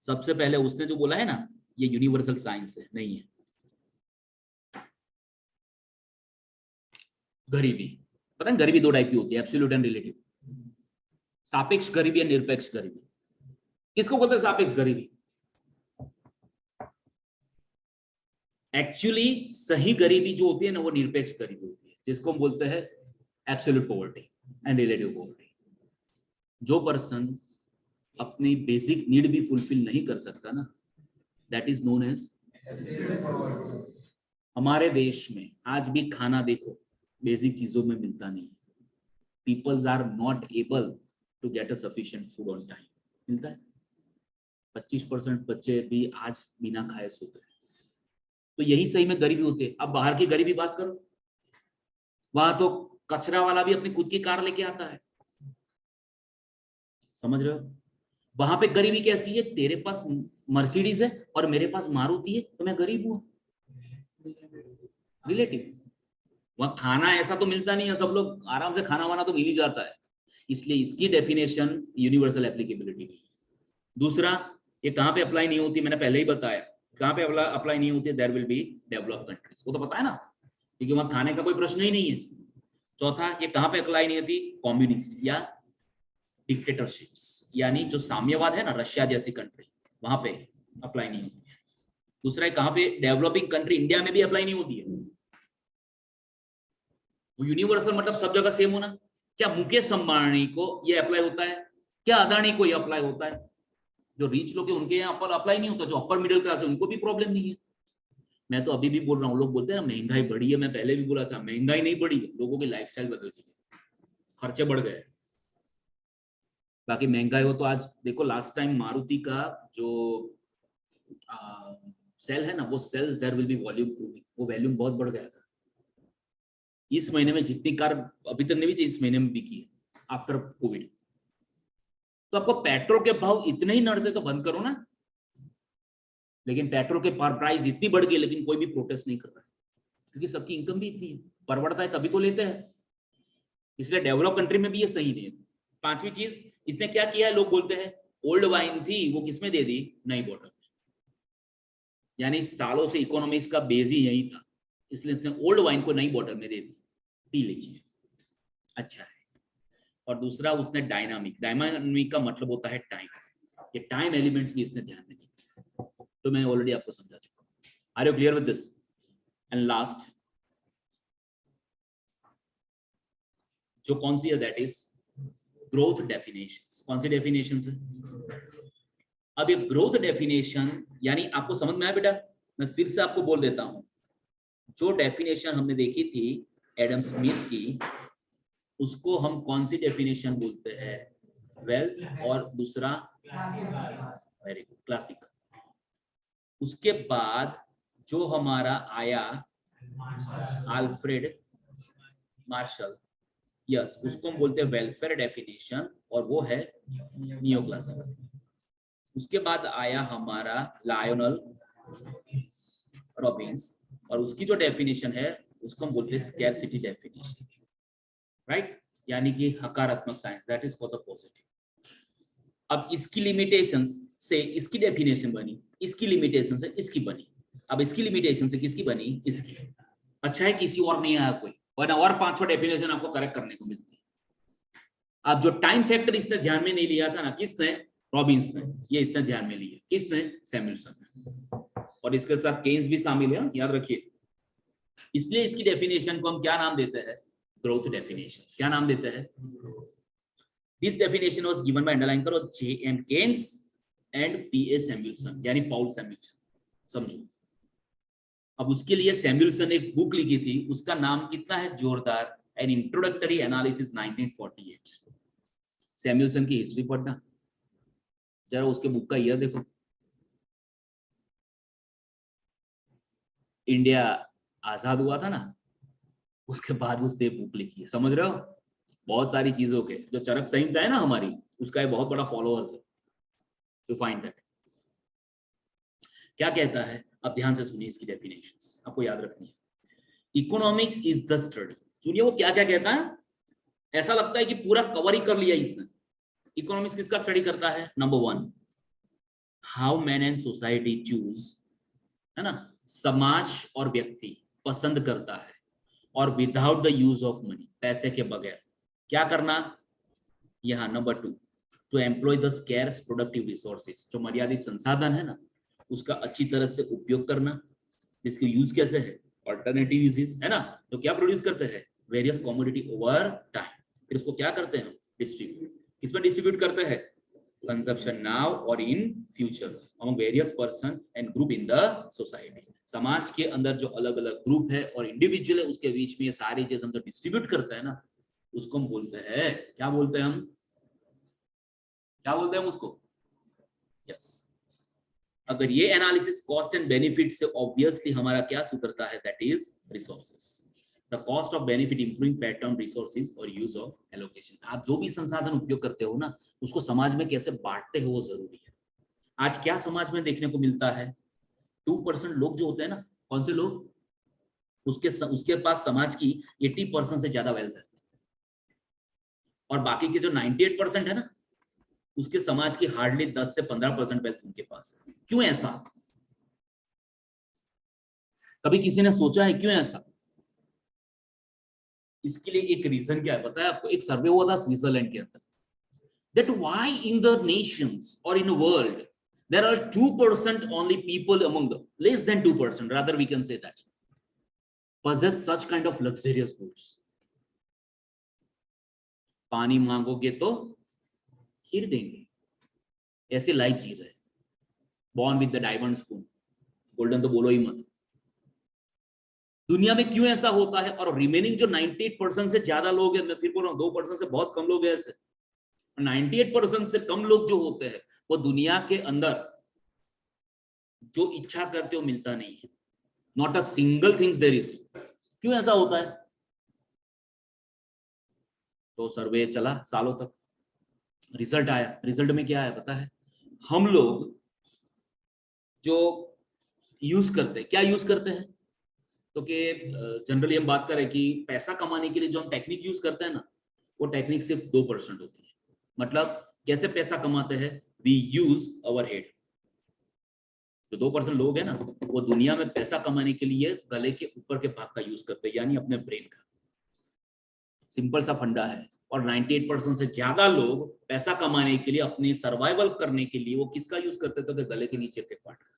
सबसे पहले उसने जो बोला है ना, ये यूनिवर्सल साइंस है, नहीं है। गरीबी, पता है गरीबी दो टाइप की होती है, एब्सोल्यूट एंड रिलेटिव। सापेक्ष गरीबी या निरपेक्ष गरीबी। किसको बोलते हैं सापेक्ष गरीबी? एक्चुअली सही गरीबी जो होती है ना, वो निरपेक्ष गरीबी होती है, जिसको हम बोलते हैं absolute poverty and relative poverty. जो पर्सन अपनी बेसिक नीड भी फुलफिल नहीं कर सकता ना, दैट इज नोन एज। हमारे देश में आज भी खाना देखो, बेसिक चीजों में मिलता नहीं। Peoples are not able to get a sufficient food on time. मिलता है? 25% बच्चे भी आज बिना खाए सोते हैं। तो यही सही में गरीबी होती है। अब बाहर की गरीबी बात करो, वहां तो कचरा वाला भी अपनी खुद की कार लेके आता है। समझ रहे हो? वहां पे गरीबी कैसी है? तेरे पास मर्सिडीज है और मेरे पास मारुति है, तो मैं गरीब हूं। रिलेटिव। वहां खाना ऐसा तो मिलता नहीं है, सब लोग आराम से खाना वाना तो मिल ही जाता है, इसलिए इसकी डेफिनेशन यूनिवर्सल एप्लीकेबिलिटी। दूसरा, ये कहां पे अप्लाई नहीं होती? मैंने पहले ही बताया कहां पे अप्लाई नहीं होती है। There will be developed countries, वो तो पता है ना, क्योंकि वहां खाने का कोई प्रश्न ही नहीं है। चौथा, ये कहां पे अप्लाई नहीं होती? कम्युनिस्ट या डिक्टेटरशिप्स, यानी जो साम्यवाद है ना, रशिया जैसी कंट्री, वहां पे अप्लाई नहीं होती है। दूसरा है कहां पे? डेवलपिंग कंट्री, इंडिया में भी अप्लाई नहीं होती है। वो यूनिवर्सल मतलब सब जगह सेम होना। क्या मुकेश अंबानी को ये अप्लाई होता है? क्या अदानी को ये अप्लाई होता है? जो रिच लोग हैं उनके यहाँ पर अप्लाई नहीं होता, जो अपर मिडिल क्लास है उनको भी प्रॉब्लम नहीं है। मैं तो अभी भी बोल रहा हूँ, लोग बोलते हैं ना महंगाई बढ़ी है, मैं पहले भी बोला था महंगाई नहीं बढ़ी है, लोगों की लाइफस्टाइल बदल गई है, खर्चे बढ़ गए। बाकी महंगाई हो तो आज देखो, लास्ट टाइम मारुति का जो सेल है ना, वो sales there will be volume, वो वॉल्यूम बहुत बढ़ गया था। इस महीने में जितनी कार अभी तक नहीं बिकी, इस महीने में बिकी है आफ्टर कोविड। तो आपको पेट्रोल के भाव इतने ही नड़ते तो बंद करो ना। लेकिन पेट्रोल के प्राइस इतनी बढ़ गई, लेकिन कोई भी प्रोटेस्ट नहीं कर रहा है, क्योंकि सबकी इनकम भी इतनी है, परवड़ता है तभी तो लेते हैं। इसलिए डेवलप कंट्री में भी ये सही नहीं है। पांचवी चीज इसने क्या किया है, लोग बोलते हैं ओल्ड वाइन थी वो किसमें दे दी? नई बोतल। यानी सालों से इकोनॉमिक्स का बेस ही यही था, इसलिए इसने ओल्ड वाइन को नई बोतल में दे दी, पी लीजिए, अच्छा है। और दूसरा, उसने डायनामिक का मतलब होता है टाइम। ये टाइम एलिमेंट्स भी इसने ध्यान में नहीं, तो मैं ऑलरेडी आपको समझा चुका हूं। Are you clear with this? And last जो कौन सी है, दैट इज ग्रोथ डेफिनेशन। कौन सी डेफिनेशन है? अब ये ग्रोथ डेफिनेशन यानी आपको समझ में आया बेटा? मैं फिर से आपको बोल देता हूं, जो डेफिनेशन हमने देखी थी एडम स्मिथ की, उसको हम कौन सी डेफिनेशन बोलते हैं? वेल्थ, और दूसरा वेरी गुड, क्लासिकल। उसके बाद जो हमारा आया अल्फ्रेड मार्शल, यस, उसको हम बोलते हैं वेलफेयर डेफिनेशन, और वो है नियो क्लासिकल। उसके बाद आया हमारा लायोनल रॉबिन्स, और उसकी जो डेफिनेशन है उसको हम बोलते हैं स्कैरसिटी डेफिनेशन, राइट? यानी कि हकारात्मक science, that is for the positive. अब इसकी लिमिटेशंस से इसकी डेफिनेशन बनी, इसकी लिमिटेशन से इसकी बनी। अब इसकी लिमिटेशन से किसकी बनी? इसकी। अच्छा है किसी और नहीं आया कोई, वरना और 5-6 डेफिनेशन आपको करेक्ट करने को मिलती है। अब जो टाइम फैक्टर इसने ध्यान में नहीं लिया था ना, किसने? रॉबिन्स ने। ये इसने ध्यान में लिया, किसने? सैमुअल्सन ने। और इसके साथ केन्स भी शामिल है, याद रखिए। इसलिए इसकी डेफिनेशन को हम क्या नाम देते हैं? Growth definition. क्या नाम देते हैं? This definition was given by, underline करो, J.M. Keynes and P.A. Samuelson, यानी पॉल सैमुअल्सन। समझो, अब उसके लिए सैमुअलसन एक बुक लिखी थी, उसका नाम कितना है जोरदार, एन इंट्रोडक्टरी एनालिसिस 1948। सैमुअलसन की हिस्ट्री पढ़ना, जरा उसके बुक का ईयर देखो, इंडिया आजाद हुआ था ना, उसके बाद उसने बुक लिखी है, समझ रहे हो। बहुत सारी चीजों के जो चरक संहिता है ना हमारी, उसका एक बहुत बड़ा फॉलोअर्स है, टू फाइंड दैट। क्या कहता है, अब ध्यान से सुनिए इसकी डेफिनेशंस, आपको याद रखनी है। इकोनॉमिक्स इज द स्टडी, सुनिए वो क्या क्या कहता है, ऐसा लगता है कि पूरा कवर ही कर लिया इसने। इकोनॉमिक्स किसका स्टडी करता है, number 1, how man and society choose, है ना, समाज और व्यक्ति पसंद करता है, और without the use of money, पैसे के बगैर क्या करना, यहां number 2, to employ the scarce productive resources, जो मर्यादित संसाधन है ना, उसका अच्छी तरह से उपयोग करना, जिसके यूज कैसे है, ऑल्टरनेटिव यूजेस, है ना, तो क्या प्रोड्यूस करते हैं, वेरियस कमोडिटी ओवर टाइम, फिर उसको क्या करते हैं, डिस्ट्रीब्यूट, किसमें डिस्ट्रीब्यूट करते हैं, कंजप्शन नाउ और in future among various person and group in the society, समाज के अंदर जो अलग अलग ग्रुप है और इंडिविजुअल है, उसके बीच में ये सारी चीज हम जो डिस्ट्रीब्यूट करते हैं ना, उसको हम बोलते हैं, क्या बोलते हैं हम, क्या बोलते हैं उसको, यस। अगर ये एनालिसिस कॉस्ट एंड बेनिफिट से ऑब्वियसली हमारा क्या सुधरता है, that is resources, the cost of benefit improving pattern resources और यूज ऑफ एलोकेशन। आप जो भी संसाधन उपयोग करते हो ना, उसको समाज में कैसे बांटते हो वो जरूरी है। आज क्या समाज में देखने को मिलता है, 2% लोग जो होते हैं ना, कौन से लोग, उसके पास समाज की 80% से ज्यादा वेल्थ है, और बाकी के जो 98% है ना, उसके समाज की हार्डली 10 से 15% वेल्थ उनके पास है। क्यों ऐसा, कभी किसी ने सोचा है क्यों ऐसा? इसके लिए एक रीजन क्या है पता है आपको, एक सर्वे हुआ था स्विट्जरलैंड के अंदर, that why in the nations or in the world there are 2% only people among the less than 2%, rather we can say that, possess such kind of luxurious goods. पानी मांगोगे तो खीर देंगे, ऐसे लाइफ जी रहे, born with the diamond spoon, golden तो बोलो ही मत। दुनिया में क्यों ऐसा होता है, और रिमेनिंग जो 98% से ज्यादा लोग हैं, मैं फिर बोल रहा हूं 2% से बहुत कम लोग हैं ऐसे, 98% से कम लोग जो होते हैं वो दुनिया के अंदर जो इच्छा करते हो मिलता नहीं है, not a single things there is. क्यों ऐसा होता है? तो सर्वे चला सालों तक, रिजल्ट आया, रिजल्ट में क्या आया पता है, हम लोग जो यूज करते हैं, क्या यूज करते हैं, तो कि जनरली हम बात करें कि पैसा कमाने के लिए जो हम टेक्निक यूज करते हैं ना, वो टेक्निक सिर्फ 2% होती है। मतलब कैसे पैसा कमाते हैं, वी यूज अवर हेड। जो 2% लोग हैं ना, वो दुनिया में पैसा कमाने के लिए गले के ऊपर के भाग का यूज करते हैं, यानी अपने ब्रेन का। सिंपल सा फंडा है। और 98% से ज्यादा लोग पैसा कमाने के लिए, अपनी सर्वाइवल करने के लिए वो किसका यूज करते थे, तो गले के नीचे के पार्ट का,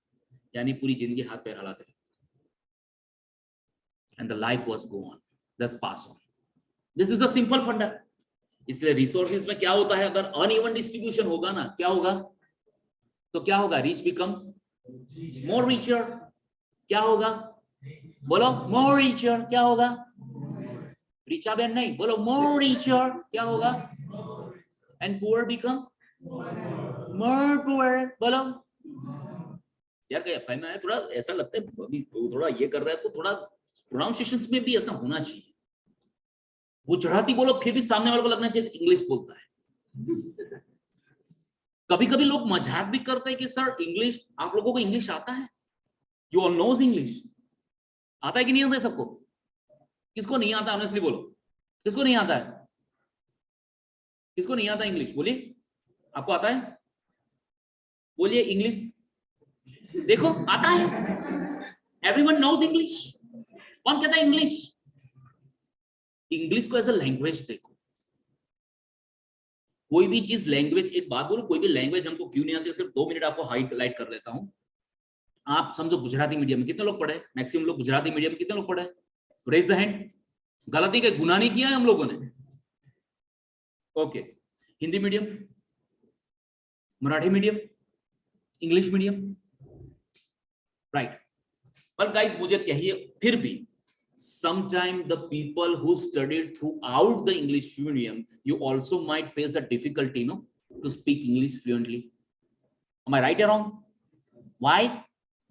यानी पूरी जिंदगी हाथ पैर हिलाते थे। And the life was go on, just pass on. This is the simple फंडा। इसलिए रिसोर्सेज में क्या होता है, अगर अनइवन डिस्ट्रीब्यूशन होगा ना, क्या होगा, तो क्या होगा, रिच बिकम मोर रिचर। क्या होगा, बोलो, मोर रिचर। क्या होगा, रिचा बेन नहीं, बोलो मोर रिचर। क्या होगा, and poor become more poor. बोलो यार, क्या फाइनल है, थोड़ा ऐसा लगता है अभी थोड़ा ये कर रहा है, तो थोड़ा प्रोनाउंसिएशंस में भी ऐसा होना चाहिए। गुजराती बोलो फिर भी सामने वाले को लगना चाहिए इंग्लिश बोलता है। कभी कभी लोग मजाक भी करते हैं कि सर इंग्लिश, आप लोगों को इंग्लिश आता है, यू ऑल नोज इंग्लिश, आता है कि नहीं आता है सबको? किसको नहीं आता, ऑनेस्टली बोलो, किसको नहीं आता है? किसको नहीं आता इंग्लिश, बोलिए, आपको आता है? बोलिए इंग्लिश, देखो आता है, एवरीवन नोज इंग्लिश। कौन कहता है इंग्लिश? इंग्लिश को एज अ लैंग्वेज देखो। कोई भी चीज लैंग्वेज, एक बात बोलो, कोई भी लैंग्वेज हमको क्यों नहीं आती, सिर्फ 2 मिनट आपको हाईलाइट कर देता हूं। आप समझो गुजराती मीडियम में कितने लोग पढ़े, मैक्सिमम लोग गुजराती मीडियम में कितने लोग पढ़े, रेज द हैंड। गलती के गुनाह नहीं किया है हम लोगों ने। Okay, Hindi medium, Marathi medium, English medium, right. पर गाइस मुझे कहिए फिर भी sometimes the people who studied throughout the English medium, you also might face a difficulty, to speak English fluently. Am I right or wrong? Why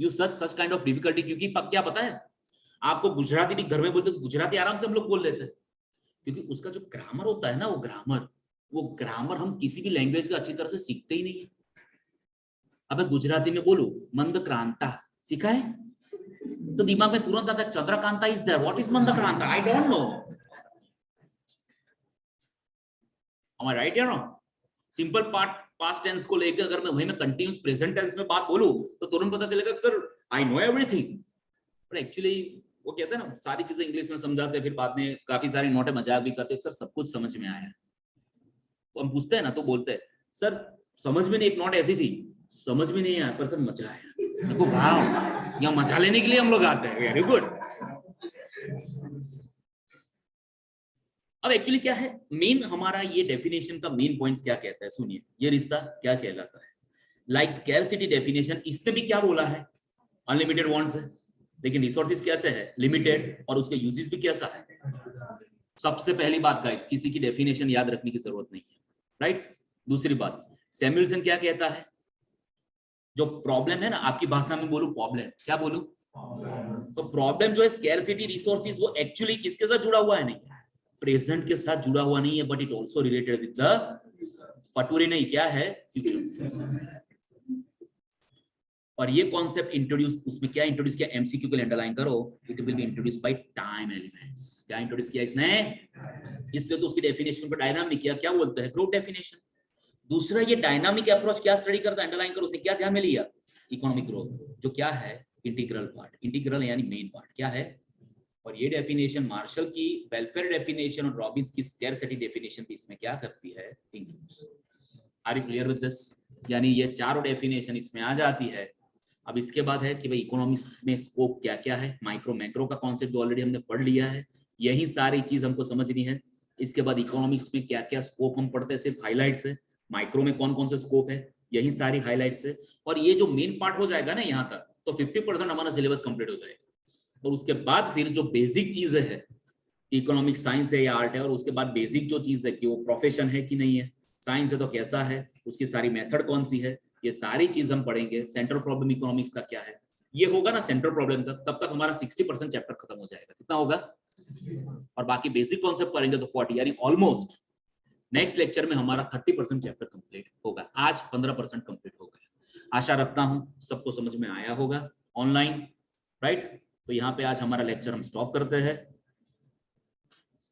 you such kind of difficulty? क्योंकि क्या पता है आपको गुजराती भी घर में बोलते गुजराती आराम से हम लोग बोल लेते हैं, क्योंकि उसका जो ग्रामर होता है ना, वो ग्रामर हम किसी भी लैंग्वेज का अच्छी तरह से सीखते ही नहीं है. अब गुजराती में बोलू मंद क्रांता सीखा है तो दिमाग में तुरंत आता है Chandrakanta is there. What is Mandakranta? I don't know. Am I right or wrong? Simple past tense को लेकर अगर मैं वही में कंटिन्यूस प्रेजेंट टेंस में बात बोलूं तो तुरंत पता चलेगा सर आई नो एवरीथिंग. पर एक्चुअली वो कहते हैं ना सारी चीजें इंग्लिश में समझाते हैं, फिर बाद में काफी सारी नोटे मजाक भी करते हैं, सर सब कुछ समझ में आया. तो हम पूछते हैं ना तो बोलते हैं सर समझ में नहीं, एक नोट ऐसी थी समझ में नहीं आया पर सर मजा आया. देखो वाह, यहाँ मजा लेने के लिए हम लोग आते हैं. Very good. अब एक्चुअली क्या है मेन हमारा ये डेफिनेशन का मेन पॉइंट्स क्या कहता है, सुनिए ये रिश्ता क्या कहलाता है. लाइक स्कैरसिटी डेफिनेशन, इससे भी क्या बोला है अनलिमिटेड वांट्स है, लेकिन रिसोर्सेज कैसे है लिमिटेड, और उसके यूजेस भी कैसा है. सबसे पहली बात गाइस किसी की डेफिनेशन याद रखने की जरूरत नहीं है, राइट. दूसरी बात सैमुएल्सन क्या कहता है, जो प्रॉब्लम है ना आपकी भाषा में बोलूं प्रॉब्लम, क्या बोलूं तो प्रॉब्लम जो है स्कैरसिटी रिसोर्सेज, वो एक्चुअली किसके साथ जुड़ा हुआ है, नहीं प्रेजेंट के साथ जुड़ा हुआ नहीं है, but it also related with the future नहीं क्या है फ्यूचर. और ये कॉन्सेप्ट इंट्रोड्यूस उसमें क्या इंट्रोड्यूस किया, एमसीक्यू को अंडरलाइन करो, it will be introduce by time elements. क्या इंट्रोड्यूस किया इसने, इसलिए तो उसकी डेफिनेशन को डायनामिक किया, क्या बोलते हैं ग्रोथ डेफिनेशन. दूसरा ये डायनामिक अप्रोच क्या स्टडी करता है, अंडरलाइन करो, उसने क्या ध्यान में लिया इकोनॉमिक ग्रोथ, जो क्या है इंटीग्रल पार्ट, इंटीग्रल यानी मेन पार्ट क्या है. और ये डेफिनेशन मार्शल की वेलफेयर डेफिनेशन और रॉबिन्स की स्कैरसिटी डेफिनेशन भी इसमें क्या करती है includes. Are you clear with this. यानी ये चारों डेफिनेशन इसमें आ जाती है. अब इसके बाद है कि भाई इकोनॉमिक्स में स्कोप क्या क्या है, माइक्रो मैक्रो का कॉन्सेप्ट जो ऑलरेडी हमने पढ़ लिया है, यही सारी चीज हमको समझनी है. इसके बाद इकोनॉमिक्स में क्या क्या स्कोप हम पढ़ते हैं सिर्फ हाईलाइट्स है, माइक्रो में कौन कौन से स्कोप है यही सारी हाईलाइट्स है. और ये जो मेन पार्ट हो जाएगा ना यहाँ तक तो 50% हमारा सिलेबस कंप्लीट हो जाएगा. और उसके बाद फिर जो बेसिक चीजें है इकोनॉमिक साइंस है या आर्ट है, और उसके बाद बेसिक जो चीज है कि वो प्रोफेशन है कि नहीं है, साइंस है तो कैसा है, उसकी सारी मेथड कौन सी है, ये सारी चीज हम पढ़ेंगे. सेंट्रल प्रॉब्लम इकोनॉमिक्स का क्या है ये होगा ना सेंट्रल प्रॉब्लम तक, तब तक हमारा 60% चैप्टर खत्म हो जाएगा. कितना होगा, और बाकी बेसिक कॉन्सेप्ट पढ़ेंगे तो 40, यानी ऑलमोस्ट नेक्स्ट लेक्चर में हमारा 30% चैप्टर कंप्लीट होगा. आज 15% कंप्लीट हो गया. आशा रखता हूं सबको समझ में आया होगा ऑनलाइन, राइट. तो यहाँ पे आज हमारा लेक्चर हम स्टॉप करते हैं.